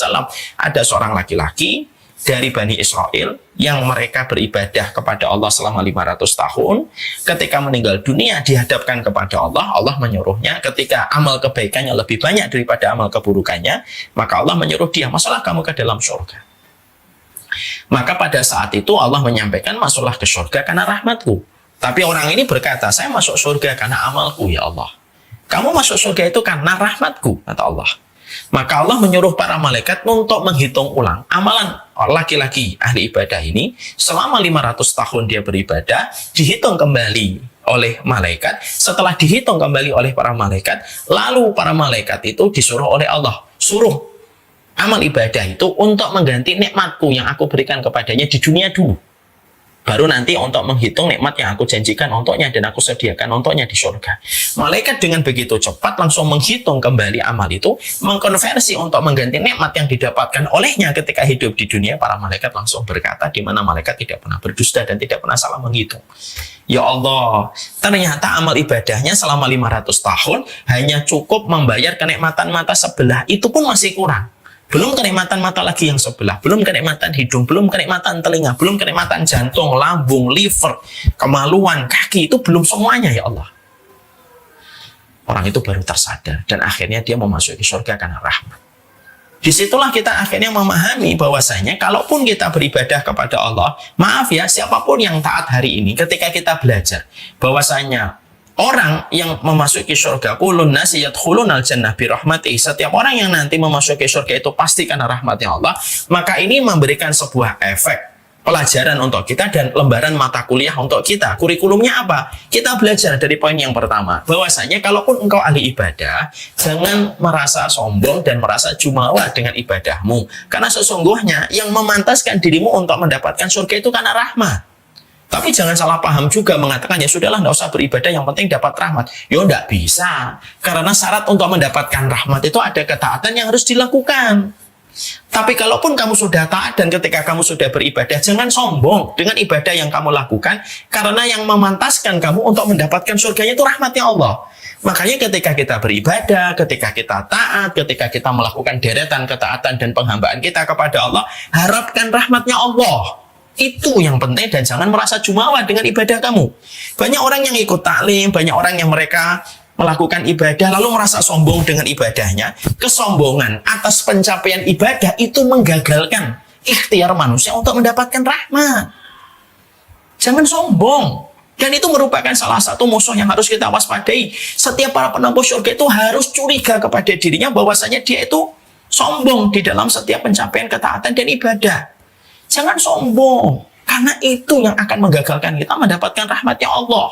Ada seorang laki-laki dari Bani Israel yang mereka beribadah kepada Allah selama 500 tahun. Ketika meninggal dunia dihadapkan kepada Allah, Allah menyuruhnya ketika amal kebaikannya lebih banyak daripada amal keburukannya, maka Allah menyuruh dia, masuklah kamu ke dalam surga. Maka pada saat itu Allah menyampaikan, masuklah ke surga karena rahmatku. Tapi orang ini berkata, saya masuk surga karena amalku ya Allah. Kamu masuk surga itu karena rahmatku, kata Allah. Maka Allah menyuruh para malaikat untuk menghitung ulang amalan laki-laki ahli ibadah ini selama 500 tahun dia beribadah, dihitung kembali oleh malaikat. Setelah dihitung kembali oleh para malaikat, lalu para malaikat itu disuruh oleh Allah, suruh amal ibadah itu untuk mengganti nikmatku yang aku berikan kepadanya di dunia dulu. Baru nanti untuk menghitung nikmat yang aku janjikan untuknya dan aku sediakan untuknya di surga. Malaikat dengan begitu cepat langsung menghitung kembali amal itu, mengkonversi untuk mengganti nikmat yang didapatkan olehnya ketika hidup di dunia. Para malaikat langsung berkata, di mana malaikat tidak pernah berdusta dan tidak pernah salah menghitung. Ya Allah, ternyata amal ibadahnya selama 500 tahun hanya cukup membayar kenikmatan mata sebelah, itu pun masih kurang. Belum kenikmatan mata lagi yang sebelah, belum kenikmatan hidung, belum kenikmatan telinga, belum kenikmatan jantung, lambung, liver, kemaluan, kaki, itu belum semuanya ya Allah. Orang itu baru tersadar dan akhirnya dia memasuki surga karena rahmat. Disitulah kita akhirnya memahami bahwasanya kalaupun kita beribadah kepada Allah, maaf ya, siapapun yang taat hari ini, ketika kita belajar bahwasanya orang yang memasuki surga, kulun nasi yadkhulunal jannah bi rahmati, setiap orang yang nanti memasuki surga itu pasti karena rahmatnya Allah, maka ini memberikan sebuah efek pelajaran untuk kita dan lembaran mata kuliah untuk kita. Kurikulumnya apa? Kita belajar dari poin yang pertama, bahwasanya kalaupun engkau ahli ibadah, jangan merasa sombong dan merasa jumawa dengan ibadahmu, karena sesungguhnya yang memantaskan dirimu untuk mendapatkan surga itu karena rahmat. Tapi jangan salah paham juga mengatakan, ya sudahlah, nggak usah beribadah, yang penting dapat rahmat. Ya nggak bisa, karena syarat untuk mendapatkan rahmat itu ada ketaatan yang harus dilakukan. Tapi kalaupun kamu sudah taat dan ketika kamu sudah beribadah, jangan sombong dengan ibadah yang kamu lakukan, karena yang memantaskan kamu untuk mendapatkan surganya itu rahmatnya Allah. Makanya ketika kita beribadah, ketika kita taat, ketika kita melakukan deretan ketaatan dan penghambaan kita kepada Allah, harapkan rahmatnya Allah. Itu yang penting dan jangan merasa jumawa dengan ibadah kamu. Banyak orang yang ikut taklim, banyak orang yang mereka melakukan ibadah lalu merasa sombong dengan ibadahnya. Kesombongan atas pencapaian ibadah itu menggagalkan ikhtiar manusia untuk mendapatkan rahmat. Jangan sombong. Dan itu merupakan salah satu musuh yang harus kita waspadai. Setiap para penempuh surga itu harus curiga kepada dirinya bahwasanya dia itu sombong di dalam setiap pencapaian ketaatan dan ibadah. Jangan sombong, karena itu yang akan menggagalkan kita mendapatkan rahmatnya Allah.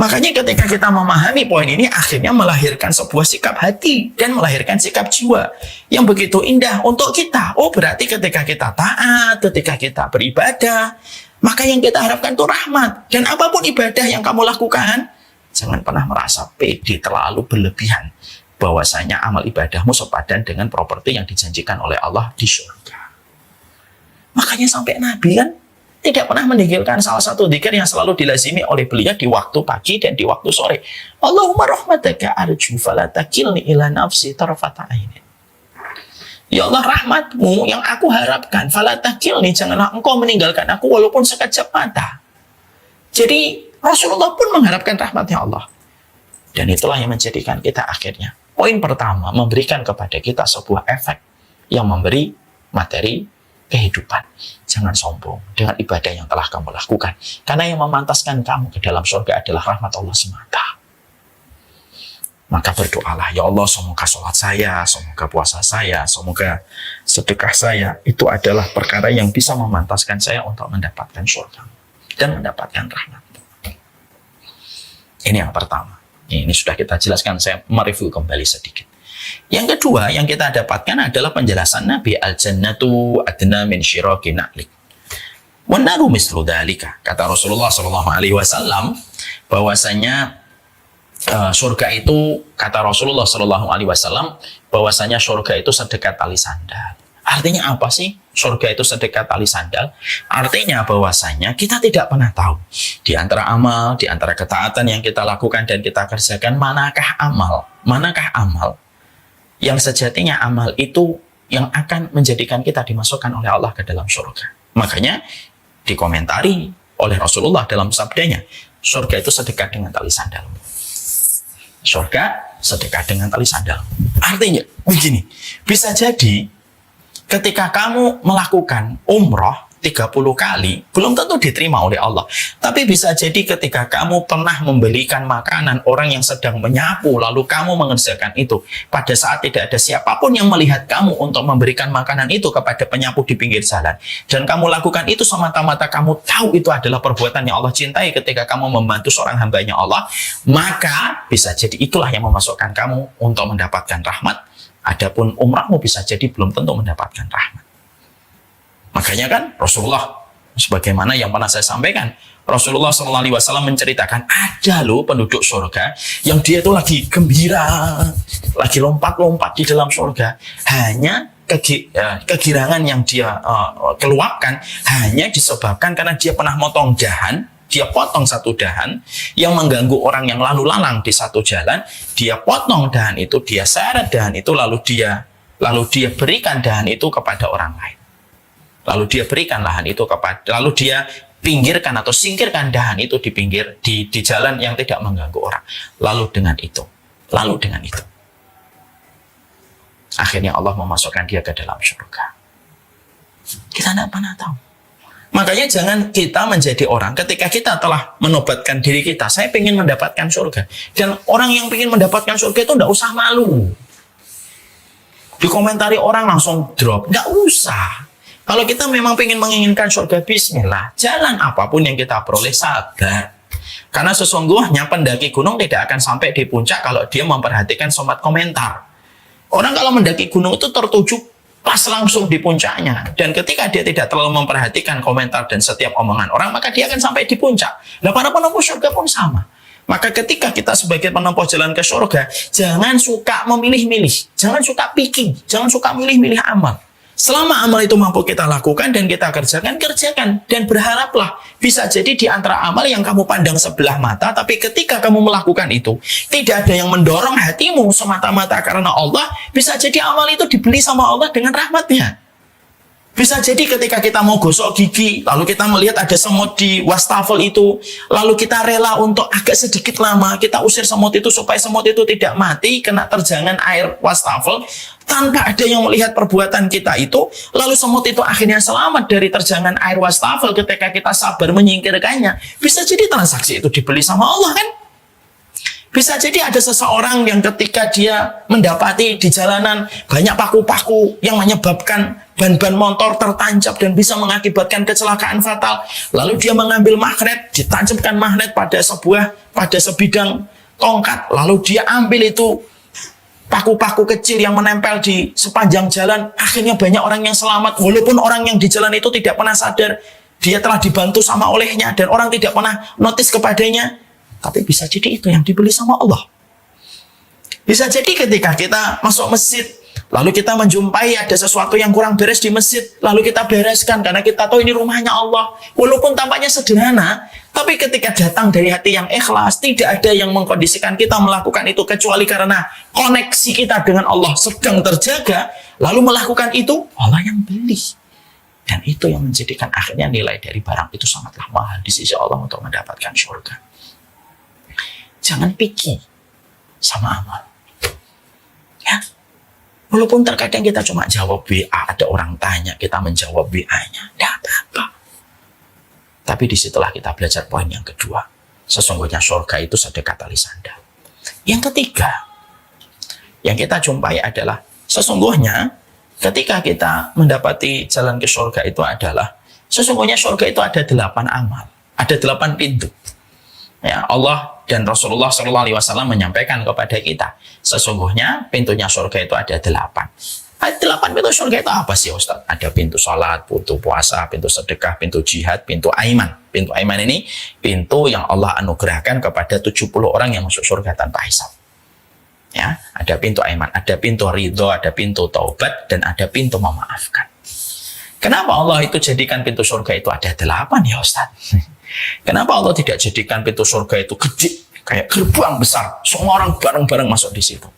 Makanya ketika kita memahami poin ini, akhirnya melahirkan sebuah sikap hati dan melahirkan sikap jiwa yang begitu indah untuk kita. Oh, berarti ketika kita taat, ketika kita beribadah, maka yang kita harapkan itu rahmat. Dan apapun ibadah yang kamu lakukan, jangan pernah merasa pede terlalu berlebihan bahwasanya amal ibadahmu sepadan dengan properti yang dijanjikan oleh Allah di surga. Makanya sampai Nabi kan tidak pernah meninggalkan salah satu dzikir yang selalu dilazimi oleh beliau di waktu pagi dan di waktu sore. Allahumma rahmataka arju fala takilni ila nafsi tarfata ainin. Ya Allah, rahmatmu yang aku harapkan, fala takilni, janganlah engkau meninggalkan aku walaupun sekejap mata. Jadi Rasulullah pun mengharapkan rahmatnya Allah. Dan itulah yang menjadikan kita akhirnya, poin pertama, memberikan kepada kita sebuah efek yang memberi materi kehidupan. Jangan sombong dengan ibadah yang telah kamu lakukan, karena yang memantaskan kamu ke dalam surga adalah rahmat Allah semata. Maka berdoalah, ya Allah, semoga sholat saya, semoga puasa saya, semoga sedekah saya, itu adalah perkara yang bisa memantaskan saya untuk mendapatkan surga dan mendapatkan rahmat. Ini yang pertama. Ini sudah kita jelaskan, saya mereview kembali sedikit. Yang kedua yang kita dapatkan adalah penjelasan Nabi, al-jannatu adna min syiraki na'lik. Wan naru mislu dzalika. Kata Rasulullah SAW bahwasanya surga itu, kata Rasulullah SAW, bahwasanya surga itu sedekat tali sandal. Artinya apa sih surga itu sedekat tali sandal? Artinya bahwasanya kita tidak pernah tahu di antara amal, di antara ketaatan yang kita lakukan dan kita kerjakan, manakah amal yang sejatinya amal itu yang akan menjadikan kita dimasukkan oleh Allah ke dalam surga. Makanya dikomentari oleh Rasulullah dalam sabdanya, surga itu sedekat dengan tali sandal. Surga sedekat dengan tali sandal. Artinya begini, bisa jadi ketika kamu melakukan umroh 30 kali, belum tentu diterima oleh Allah. Tapi bisa jadi ketika kamu pernah memberikan makanan orang yang sedang menyapu, lalu kamu mengerjakan itu, pada saat tidak ada siapapun yang melihat kamu untuk memberikan makanan itu kepada penyapu di pinggir jalan, dan kamu lakukan itu semata-mata kamu tahu itu adalah perbuatan yang Allah cintai ketika kamu membantu seorang hambanya Allah, maka bisa jadi itulah yang memasukkan kamu untuk mendapatkan rahmat. Adapun umrahmu bisa jadi belum tentu mendapatkan rahmat. Makanya kan Rasulullah, sebagaimana yang pernah saya sampaikan, Rasulullah SAW menceritakan ada loh penduduk surga yang dia itu lagi gembira, lagi lompat-lompat di dalam surga. Hanya kegirangan yang dia keluarkan hanya disebabkan karena dia pernah motong dahan. Dia potong satu dahan yang mengganggu orang yang lalu lalang di satu jalan. Dia potong dahan itu, dia seret dahan itu, lalu dia berikan dahan itu kepada orang lain. Lalu dia berikan lahan itu lalu dia pinggirkan atau singkirkan dahan itu di jalan yang tidak mengganggu orang. Lalu dengan itu, akhirnya Allah memasukkan dia ke dalam surga. Kita tidak pernah tahu. Makanya jangan kita menjadi orang ketika kita telah menobatkan diri kita, saya ingin mendapatkan surga. Dan orang yang ingin mendapatkan surga itu tidak usah malu. Dikomentari orang langsung drop, tidak usah. Kalau kita memang ingin menginginkan surga, bismillah. Jalan apapun yang kita peroleh, sabar. Karena sesungguhnya pendaki gunung tidak akan sampai di puncak kalau dia memperhatikan somat komentar. Orang kalau mendaki gunung itu tertuju pas langsung di puncaknya. Dan ketika dia tidak terlalu memperhatikan komentar dan setiap omongan orang, maka dia akan sampai di puncak. Nah, para penempuh surga pun sama. Maka ketika kita sebagai penempuh jalan ke surga, jangan suka memilih-milih. Jangan suka picking. Jangan suka milih-milih amal. Selama amal itu mampu kita lakukan dan kita kerjakan. Dan berharaplah bisa jadi di antara amal yang kamu pandang sebelah mata, tapi ketika kamu melakukan itu, tidak ada yang mendorong hatimu semata-mata karena Allah, bisa jadi amal itu dibeli sama Allah dengan rahmatnya. Bisa jadi ketika kita mau gosok gigi, lalu kita melihat ada semut di wastafel itu, lalu kita rela untuk agak sedikit lama, kita usir semut itu supaya semut itu tidak mati, kena terjangan air wastafel, tanpa ada yang melihat perbuatan kita itu, lalu semut itu akhirnya selamat dari terjangan air wastafel ketika kita sabar menyingkirkannya. Bisa jadi transaksi itu dibeli sama Allah kan? Bisa jadi ada seseorang yang ketika dia mendapati di jalanan banyak paku-paku yang menyebabkan ban-ban motor tertancap dan bisa mengakibatkan kecelakaan fatal. Lalu dia mengambil magnet, ditancapkan magnet pada sebidang tongkat. Lalu dia ambil itu paku-paku kecil yang menempel di sepanjang jalan. Akhirnya banyak orang yang selamat. Walaupun orang yang di jalan itu tidak pernah sadar dia telah dibantu sama olehnya dan orang tidak pernah notice kepadanya. Tapi bisa jadi itu yang dibeli sama Allah. Bisa jadi ketika kita masuk masjid, lalu kita menjumpai ada sesuatu yang kurang beres di masjid, lalu kita bereskan karena kita tahu ini rumahnya Allah. Walaupun tampaknya sederhana, tapi ketika datang dari hati yang ikhlas, tidak ada yang mengkondisikan kita melakukan itu kecuali karena koneksi kita dengan Allah sedang terjaga, lalu melakukan itu, Allah yang beli. Dan itu yang menjadikan akhirnya nilai dari barang itu sangatlah mahal di sisi Allah untuk mendapatkan surga. Jangan picky sama amal. Ya. Walaupun terkadang kita cuma jawab WA, ada orang tanya, kita menjawab WA-nya. Tidak apa-apa. Tapi disitulah kita belajar poin yang kedua. Sesungguhnya surga itu sedekat tali sandal. Yang ketiga, Yang kita jumpai adalah sesungguhnya ketika kita mendapati jalan ke surga itu adalah sesungguhnya surga itu ada 8 amal, ada 8 pintu. Ya, Allah dan Rasulullah SAW menyampaikan kepada kita, sesungguhnya pintunya surga itu ada 8. Ada 8 pintu surga itu apa sih Ustaz? Ada pintu sholat, pintu puasa, pintu sedekah, pintu jihad, pintu aiman. Pintu aiman ini pintu yang Allah anugerahkan kepada 70 orang yang masuk surga tanpa hisab. Ya, ada pintu aiman, ada pintu ridho, ada pintu taubat, dan ada pintu memaafkan. Kenapa Allah itu jadikan pintu surga itu ada 8 ya Ustaz? Kenapa Allah tidak jadikan pintu surga itu gede, kayak gerbang besar, semua orang bareng-bareng masuk di situ?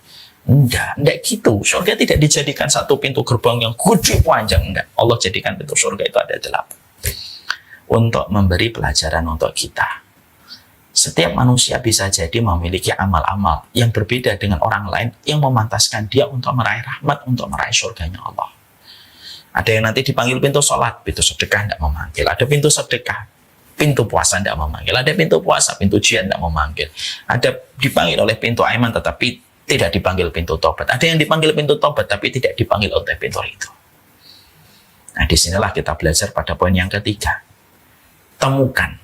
Enggak gitu. Surga tidak dijadikan satu pintu gerbang yang gede panjang, enggak. Allah jadikan pintu surga itu ada 8. Untuk memberi pelajaran untuk kita. Setiap manusia bisa jadi memiliki amal-amal yang berbeda dengan orang lain yang memantaskan dia untuk meraih rahmat, untuk meraih surganya Allah. Ada yang nanti dipanggil pintu sholat, pintu sedekah tidak memanggil. Ada pintu sedekah, pintu puasa tidak memanggil. Ada pintu puasa, pintu jihad tidak memanggil. Ada dipanggil oleh pintu aiman tetapi tidak dipanggil pintu tobat. Ada yang dipanggil pintu tobat tapi tidak dipanggil oleh pintu itu. Nah, disinilah kita belajar pada poin yang ketiga. Temukan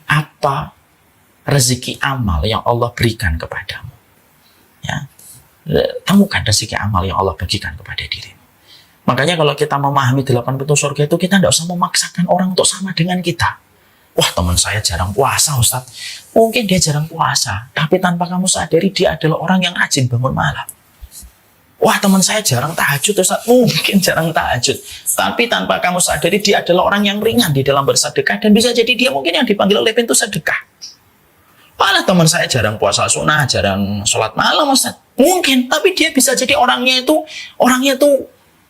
apa rezeki amal yang Allah berikan kepadamu. Ya, temukan rezeki amal yang Allah bagikan kepada dirimu. Makanya kalau kita memahami 8 pintu surga itu, kita tidak usah memaksakan orang untuk sama dengan kita. Wah, teman saya jarang puasa Ustaz. Mungkin dia jarang puasa, tapi tanpa kamu sadari dia adalah orang yang rajin bangun malam. Wah, teman saya jarang tahajud Ustaz. Mungkin jarang tahajud, tapi tanpa kamu sadari dia adalah orang yang ringan di dalam bersedekah, dan bisa jadi dia mungkin yang dipanggil oleh pintu sedekah. Malah teman saya jarang puasa sunnah, jarang sholat malam Ustaz. Mungkin, tapi dia bisa jadi orangnya itu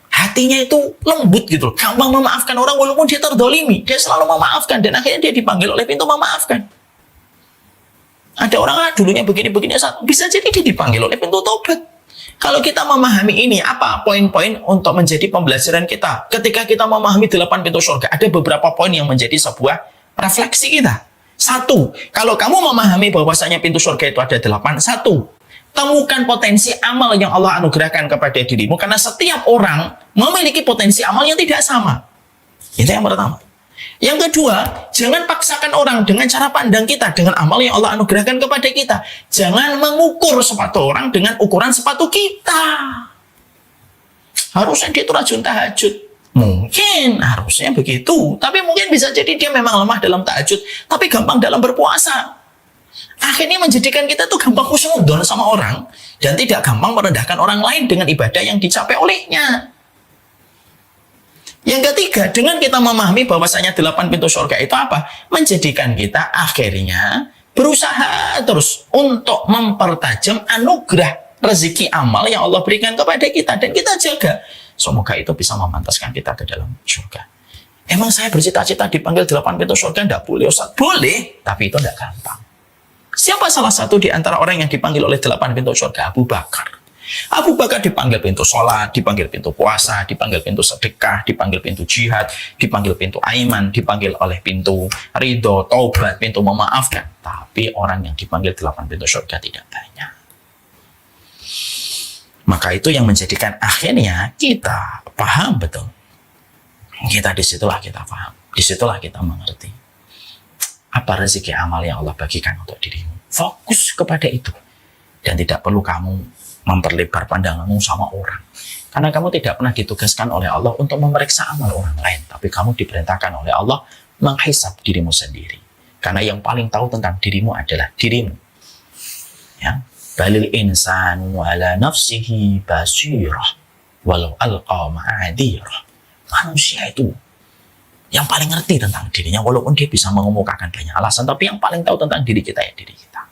hatinya itu lembut gitu loh. Gampang memaafkan orang walaupun dia terdolimi. Dia selalu memaafkan dan akhirnya dia dipanggil oleh pintu memaafkan. Ada orang dulunya begini-begini, bisa jadi dia dipanggil oleh pintu taubat. Kalau kita memahami ini, apa poin-poin untuk menjadi pembelajaran kita? Ketika kita memahami 8 pintu surga, ada beberapa poin yang menjadi sebuah refleksi kita. 1, kalau kamu memahami bahwasanya pintu surga itu ada 8, 1, temukan potensi amal yang Allah anugerahkan kepada dirimu, karena setiap orang memiliki potensi amal yang tidak sama. Itu yang pertama. Yang kedua, jangan paksakan orang dengan cara pandang kita, dengan amal yang Allah anugerahkan kepada kita. Jangan mengukur sepatu orang dengan ukuran sepatu kita. Harusnya dia itu rajin tahajud. Mungkin harusnya begitu, tapi mungkin bisa jadi dia memang lemah dalam tahajud, tapi gampang dalam berpuasa. Akhirnya menjadikan kita tuh gampang husnudon sama orang dan tidak gampang merendahkan orang lain dengan ibadah yang dicapai olehnya. Yang ketiga, dengan kita memahami bahwasanya 8 pintu surga itu apa? Menjadikan kita akhirnya berusaha terus untuk mempertajam anugerah rezeki amal yang Allah berikan kepada kita, dan kita jaga. Semoga itu bisa memantaskan kita ke dalam surga. Emang saya bercita-cita dipanggil 8 pintu surga? Tidak boleh Ustaz. Boleh, tapi itu tidak gampang. Siapa salah satu di antara orang yang dipanggil oleh 8 pintu surga? Abu Bakar. Abu Bakar dipanggil pintu sholat, dipanggil pintu puasa, dipanggil pintu sedekah, dipanggil pintu jihad, dipanggil pintu aiman, dipanggil oleh pintu ridho, taubat, pintu memaafkan. Tapi orang yang dipanggil 8 pintu surga tidak banyak. Maka itu yang menjadikan akhirnya kita paham betul. Disitulah kita paham. Disitulah kita mengerti apa rezeki amal yang Allah bagikan untuk dirimu. Fokus kepada itu. Dan tidak perlu kamu memperlebar pandanganmu sama orang. Karena kamu tidak pernah ditugaskan oleh Allah untuk memeriksa amal orang lain. Tapi kamu diperintahkan oleh Allah menghisab dirimu sendiri. Karena yang paling tahu tentang dirimu adalah dirimu. Ya. Balil insanu ala nafsihi basirah walau alqa ma'adirah. Manusia itu yang paling ngerti tentang dirinya, walaupun dia bisa mengemukakan banyak alasan, tapi yang paling tahu tentang diri kita ya diri kita.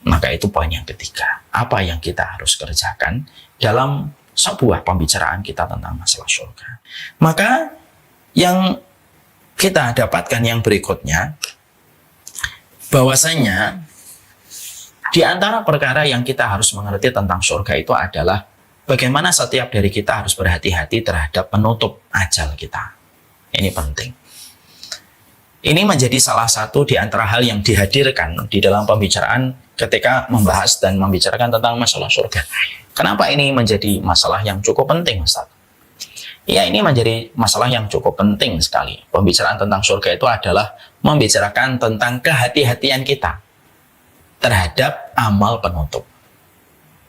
Maka itu poin yang ketiga. Apa yang kita harus kerjakan dalam sebuah pembicaraan kita tentang masalah surga. Maka yang kita dapatkan yang berikutnya, bahwasanya di antara perkara yang kita harus mengerti tentang surga itu adalah bagaimana setiap dari kita harus berhati-hati terhadap penutup ajal kita. Ini penting. Ini menjadi salah satu di antara hal yang dihadirkan di dalam pembicaraan ketika membahas dan membicarakan tentang masalah surga. Kenapa ini menjadi masalah yang cukup penting, Ustaz? Ya, ini menjadi masalah yang cukup penting sekali. Pembicaraan tentang surga itu adalah membicarakan tentang kehati-hatian kita terhadap amal penutup.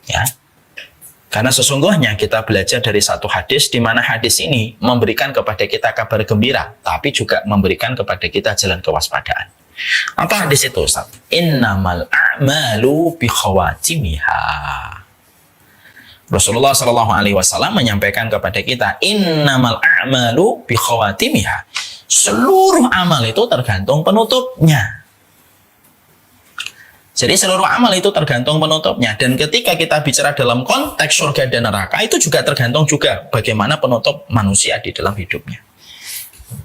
Ya. Karena sesungguhnya kita belajar dari satu hadis di mana hadis ini memberikan kepada kita kabar gembira, tapi juga memberikan kepada kita jalan kewaspadaan. Apa hadis itu, Ustaz? Innamal a'malu bi khawatimiha. Rasulullah Shallallahu Alaihi Wasallam menyampaikan kepada kita, innamal a'malu bi khawatimiha. Seluruh amal itu tergantung penutupnya. Jadi seluruh amal itu tergantung penutupnya. Dan ketika kita bicara dalam konteks surga dan neraka, itu juga tergantung juga bagaimana penutup manusia di dalam hidupnya.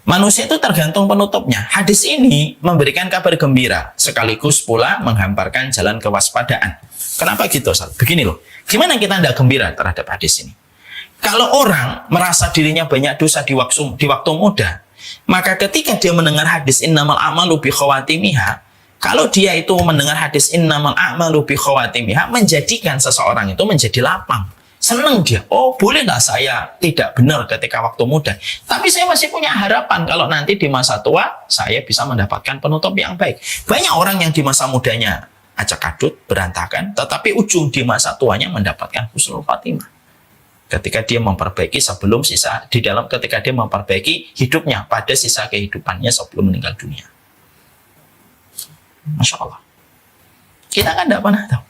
Manusia itu tergantung penutupnya. Hadis ini memberikan kabar gembira, sekaligus pula menghamparkan jalan kewaspadaan. Kenapa gitu, Ustaz? Begini loh, gimana kita tidak gembira terhadap hadis ini? Kalau orang merasa dirinya banyak dosa di waktu muda, maka ketika dia mendengar hadis innamal a'malu bi khawatimiha, kalau dia itu mendengar hadis innamal a'malu bi khawatimiha, menjadikan seseorang itu menjadi lapang. Senang dia, oh bolehlah saya tidak benar ketika waktu muda, tapi saya masih punya harapan kalau nanti di masa tua saya bisa mendapatkan penutup yang baik. Banyak orang yang di masa mudanya acak adut, berantakan, tetapi ujung di masa tuanya mendapatkan husnul khatimah. Ketika dia memperbaiki ketika dia memperbaiki hidupnya pada sisa kehidupannya sebelum meninggal dunia. Masya Allah. Kita kan tidak pernah tahu.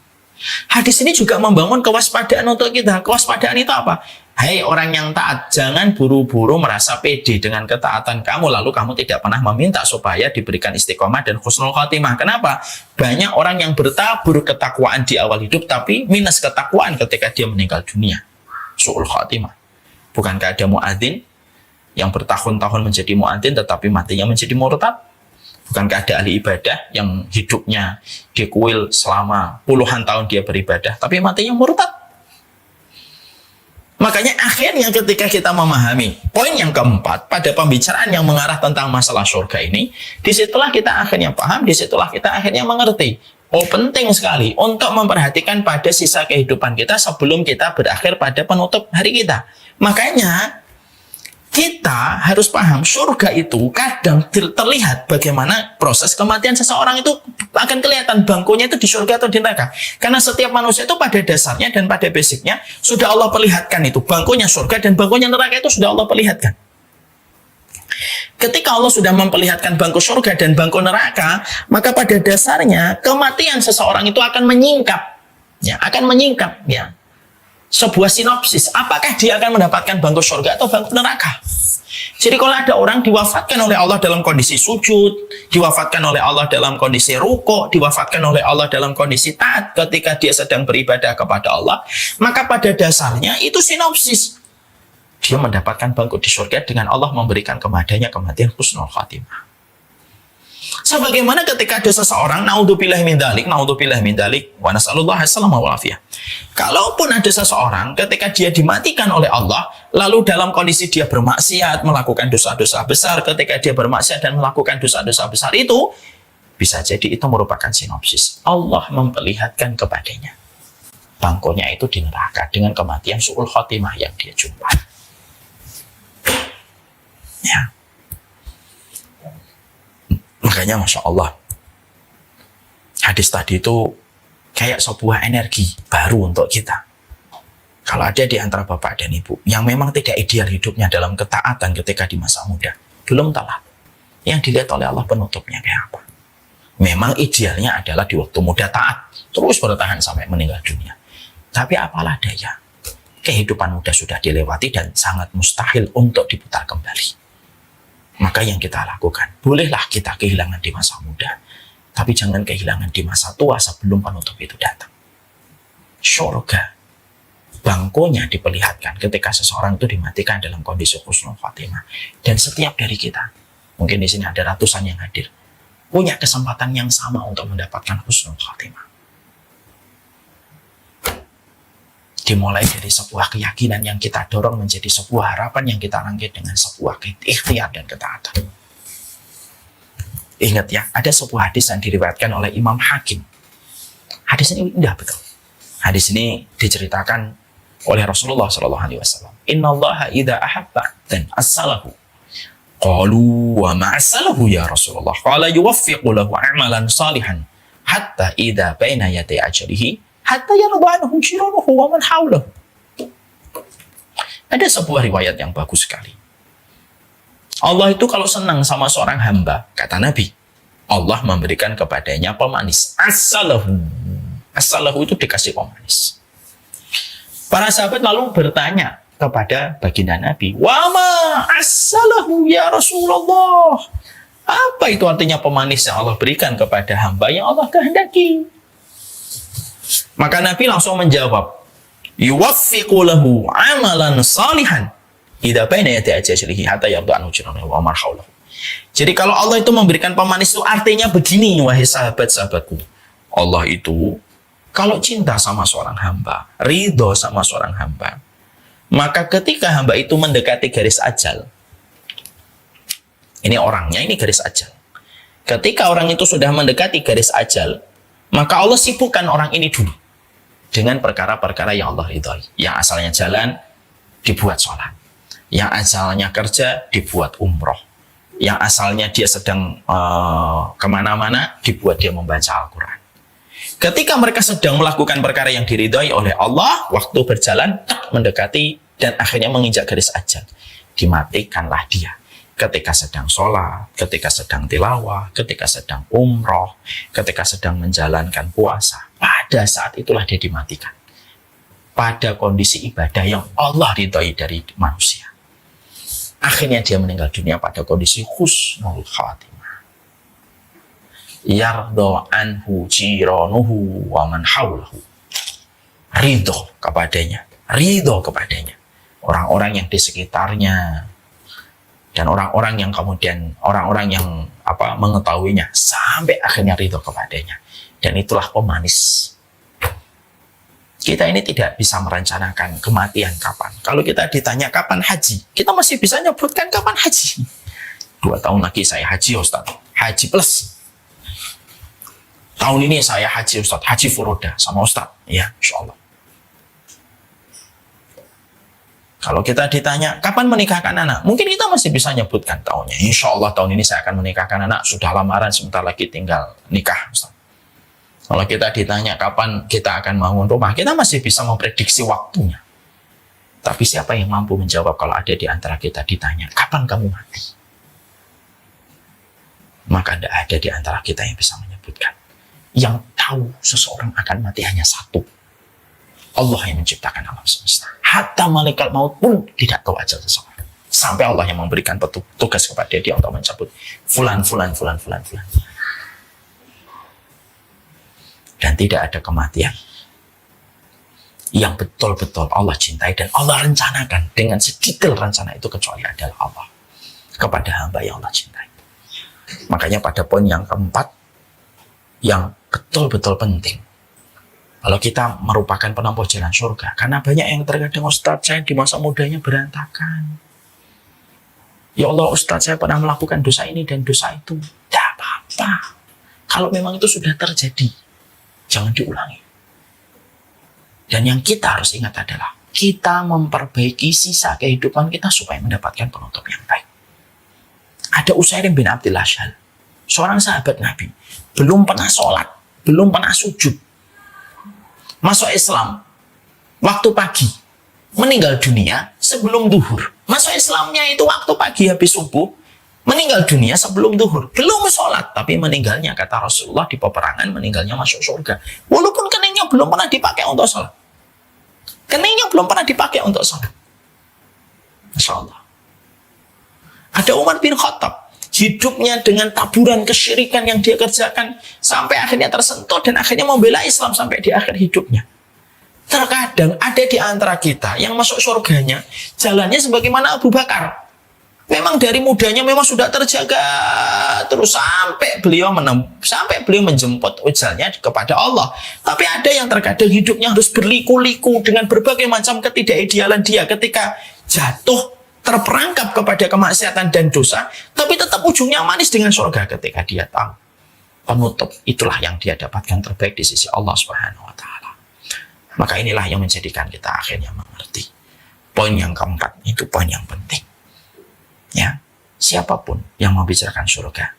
Hadis ini juga membangun kewaspadaan untuk kita. Kewaspadaan itu apa? Hai orang yang taat, jangan buru-buru merasa pede dengan ketaatan kamu, lalu kamu tidak pernah meminta supaya diberikan istiqomah dan husnul khatimah. Kenapa? Banyak orang yang bertabur ketakwaan di awal hidup, tapi minus ketakwaan ketika dia meninggal dunia. Su'ul khatimah. Bukankah ada muadzin yang bertahun-tahun menjadi muadzin, tetapi matinya menjadi murtad? Bukankah ada ahli ibadah yang hidupnya di kuil selama puluhan tahun dia beribadah, tapi matinya murtad? Makanya akhirnya ketika kita memahami poin yang keempat pada pembicaraan yang mengarah tentang masalah surga ini, disitulah kita akhirnya paham, disitulah kita akhirnya mengerti. Oh, penting sekali untuk memperhatikan pada sisa kehidupan kita sebelum kita berakhir pada penutup hari kita. Makanya kita harus paham, surga itu kadang terlihat bagaimana proses kematian seseorang itu akan kelihatan bangkunya itu di surga atau di neraka. Karena setiap manusia itu pada dasarnya dan pada basicnya sudah Allah perlihatkan itu. Bangkunya surga dan bangkunya neraka itu sudah Allah perlihatkan. Ketika Allah sudah memperlihatkan bangku surga dan bangku neraka, maka pada dasarnya kematian seseorang itu akan menyingkap. Ya. Sebuah sinopsis, apakah dia akan mendapatkan bangku surga atau bangku neraka. Jadi kalau ada orang diwafatkan oleh Allah dalam kondisi sujud, diwafatkan oleh Allah dalam kondisi rukuk, diwafatkan oleh Allah dalam kondisi taat ketika dia sedang beribadah kepada Allah, maka pada dasarnya itu sinopsis. Dia mendapatkan bangku di surga dengan Allah memberikan kepadanya kematian husnul khatimah. Sebagaimana ketika ada seseorang, naudzubillah min dzalik, wa nasallallahu alaihi wa afiyah. Kalaupun ada seseorang ketika dia dimatikan oleh Allah, lalu dalam kondisi dia bermaksiat, melakukan dosa-dosa besar, ketika dia bermaksiat dan melakukan dosa-dosa besar itu, bisa jadi itu merupakan sinopsis. Allah memperlihatkan kepadanya bangkunya itu di neraka dengan kematian su'ul khotimah yang dia jumpai. Ya. Makanya Masya Allah, hadis tadi itu kayak sebuah energi baru untuk kita. Kalau ada di antara bapak dan ibu yang memang tidak ideal hidupnya dalam ketaatan ketika di masa muda, belum telat. Yang dilihat oleh Allah penutupnya kayak apa. Memang idealnya adalah di waktu muda taat, terus bertahan sampai meninggal dunia. Tapi apalah daya, kehidupan muda sudah dilewati dan sangat mustahil untuk diputar kembali. Maka yang kita lakukan, bolehlah kita kehilangan di masa muda, tapi jangan kehilangan di masa tua sebelum penutup itu datang. Surga, bangkunya diperlihatkan ketika seseorang itu dimatikan dalam kondisi husnul khatimah. Dan setiap dari kita, mungkin di sini ada ratusan yang hadir, punya kesempatan yang sama untuk mendapatkan husnul khatimah. Dimulai dari sebuah keyakinan yang kita dorong menjadi sebuah harapan yang kita rangkai dengan sebuah ikhtiar dan ketaatan. Ingat ya, ada sebuah hadis yang diriwayatkan oleh Imam Hakim. Hadis ini indah betul. Hadis ini diceritakan oleh Rasulullah SAW. Innallaha idza ahabba dan asalahu. Qalu wa ma asalahu ya Rasulullah. Qala yuwaffiqu lahu amalan salihan hatta idza baina yaday ajalihi hatta yarda anhu jiranuhu wa man hawlahu. Ada sebuah riwayat yang bagus sekali. Allah itu kalau senang sama seorang hamba, kata Nabi, Allah memberikan kepadanya pemanis. Asalahu. Asalahu itu dikasih pemanis. Para sahabat lalu bertanya kepada baginda Nabi, "Wama asalahu ya Rasulullah?" Apa itu artinya pemanis yang Allah berikan kepada hamba yang Allah kehendaki? Maka Nabi langsung menjawab, "Yuwaffiqu lahu amalan salihan idza baina yaday ajalihi hatta yarda anhu jiranuhu wa man hawlahu." Jadi kalau Allah itu memberikan pemanis itu artinya begini, wahai sahabat-sahabatku. Allah itu kalau cinta sama seorang hamba, ridho sama seorang hamba, maka ketika hamba itu mendekati garis ajal, ini orangnya, ini garis ajal. Ketika orang itu sudah mendekati garis ajal, maka Allah sibukkan orang ini dulu dengan perkara-perkara yang Allah ridhoi. Yang asalnya jalan, dibuat sholat. Yang asalnya kerja, dibuat umroh. Yang asalnya dia sedang kemana-mana, dibuat dia membaca Al-Quran. Ketika mereka sedang melakukan perkara yang diridhoi oleh Allah, waktu berjalan, mendekati, dan akhirnya menginjak garis ajal. Dimatikanlah dia. Ketika sedang sholat, ketika sedang tilawah, ketika sedang umroh, ketika sedang menjalankan puasa. Pada saat itulah dia dimatikan. Pada kondisi ibadah yang Allah ridhoi dari manusia. Akhirnya dia meninggal dunia pada kondisi husnul khatimah. Yardo anhu jiranuhu wa man hawlahu. Ridho kepadanya. Ridho kepadanya. Orang-orang yang di sekitarnya. Dan orang-orang yang kemudian, orang-orang yang mengetahuinya. Sampai akhirnya ridho kepadanya. Dan itulah pemanis. Kita ini tidak bisa merencanakan kematian kapan. Kalau kita ditanya kapan haji, kita masih bisa nyebutkan kapan haji. 2 tahun lagi saya haji, Ustaz. Haji plus. Tahun ini saya haji, Ustaz. Haji furoda sama Ustaz. Ya, insya Allah. Kalau kita ditanya, kapan menikahkan anak? Mungkin kita masih bisa nyebutkan tahunnya. Insya Allah tahun ini saya akan menikahkan anak. Sudah lamaran, sebentar lagi tinggal nikah, Ustaz. Kalau kita ditanya kapan kita akan bangun rumah, kita masih bisa memprediksi waktunya. Tapi siapa yang mampu menjawab kalau ada di antara kita ditanya, kapan kamu mati? Maka tidak ada di antara kita yang bisa menyebutkan. Yang tahu seseorang akan mati hanya satu. Allah yang menciptakan alam semesta. Hatta malaikat maut pun tidak tahu ajal seseorang. Sampai Allah yang memberikan tugas kepada dia untuk mencabut. Fulan. Dan tidak ada kematian yang betul-betul Allah cintai dan Allah rencanakan dengan sedetail rencana itu kecuali adalah Allah kepada hamba yang Allah cintai. Makanya pada poin yang keempat yang betul-betul penting, kalau kita merupakan penempuh jalan surga, karena banyak yang terkadang, Ustadz saya di masa mudanya berantakan. Ya Allah Ustadz saya pernah melakukan dosa ini dan dosa itu. Tidak apa-apa. Kalau memang itu sudah terjadi, jangan diulangi. Dan yang kita harus ingat adalah kita memperbaiki sisa kehidupan kita supaya mendapatkan penutup yang baik. Ada Utsairim bin Abdillah Syal, seorang sahabat Nabi, belum pernah sholat, belum pernah sujud, masuk Islam waktu pagi, meninggal dunia sebelum duhur. Masuk Islamnya itu waktu pagi habis subuh, meninggal dunia sebelum duhur. Belum sholat, tapi meninggalnya, kata Rasulullah di peperangan, meninggalnya masuk surga. Walaupun keningnya belum pernah dipakai untuk sholat. Keningnya belum pernah dipakai untuk sholat. Masya Allah. Ada Umar bin Khattab. Hidupnya dengan taburan kesyirikan yang dia kerjakan. Sampai akhirnya tersentuh dan akhirnya membela Islam sampai di akhir hidupnya. Terkadang ada di antara kita yang masuk surganya, jalannya sebagaimana Abu Bakar. Memang dari mudanya memang sudah terjaga terus sampai beliau menjemput ujalnya kepada Allah. Tapi ada yang terkadang hidupnya harus berliku-liku dengan berbagai macam ketidakidealan dia. Ketika jatuh terperangkap kepada kemaksiatan dan dosa, tapi tetap ujungnya manis dengan surga ketika dia tahu penutup itulah yang dia dapatkan terbaik di sisi Allah Subhanahu wa taala. Maka inilah yang menjadikan kita akhirnya mengerti. Poin yang keempat itu poin yang penting. Ya, siapapun yang membicarakan surga,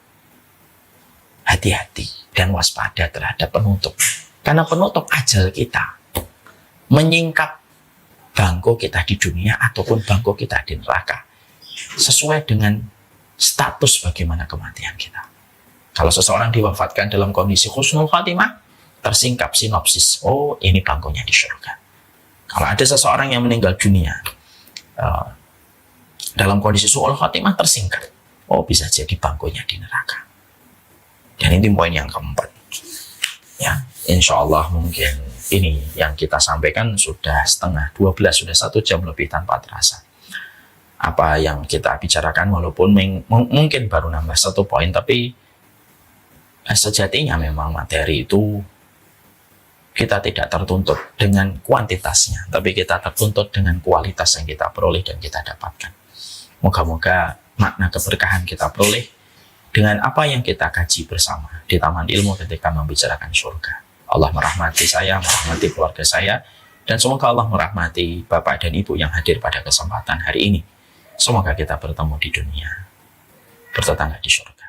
hati-hati dan waspada terhadap penutup. Karena penutup ajal kita menyingkap bangku kita di dunia ataupun bangku kita di neraka sesuai dengan status bagaimana kematian kita. Kalau seseorang diwafatkan dalam kondisi husnul khatimah, tersingkap sinopsis, oh ini bangkunya di surga. Kalau ada seseorang yang meninggal dunia dalam kondisi su'ul khatimah, tersingkap, oh bisa jadi bangkunya di neraka. Dan ini poin yang keempat. Ya, insya Allah mungkin ini yang kita sampaikan sudah setengah 12, sudah 1 jam lebih tanpa terasa. Apa yang kita bicarakan walaupun mungkin baru nambah 1 poin, tapi sejatinya memang materi itu kita tidak tertuntut dengan kuantitasnya, tapi kita tertuntut dengan kualitas yang kita peroleh dan kita dapatkan. Moga-moga makna keberkahan kita peroleh dengan apa yang kita kaji bersama di Taman Ilmu ketika membicarakan surga. Allah merahmati saya, merahmati keluarga saya, dan semoga Allah merahmati Bapak dan Ibu yang hadir pada kesempatan hari ini. Semoga kita bertemu di dunia, bertetangga di surga.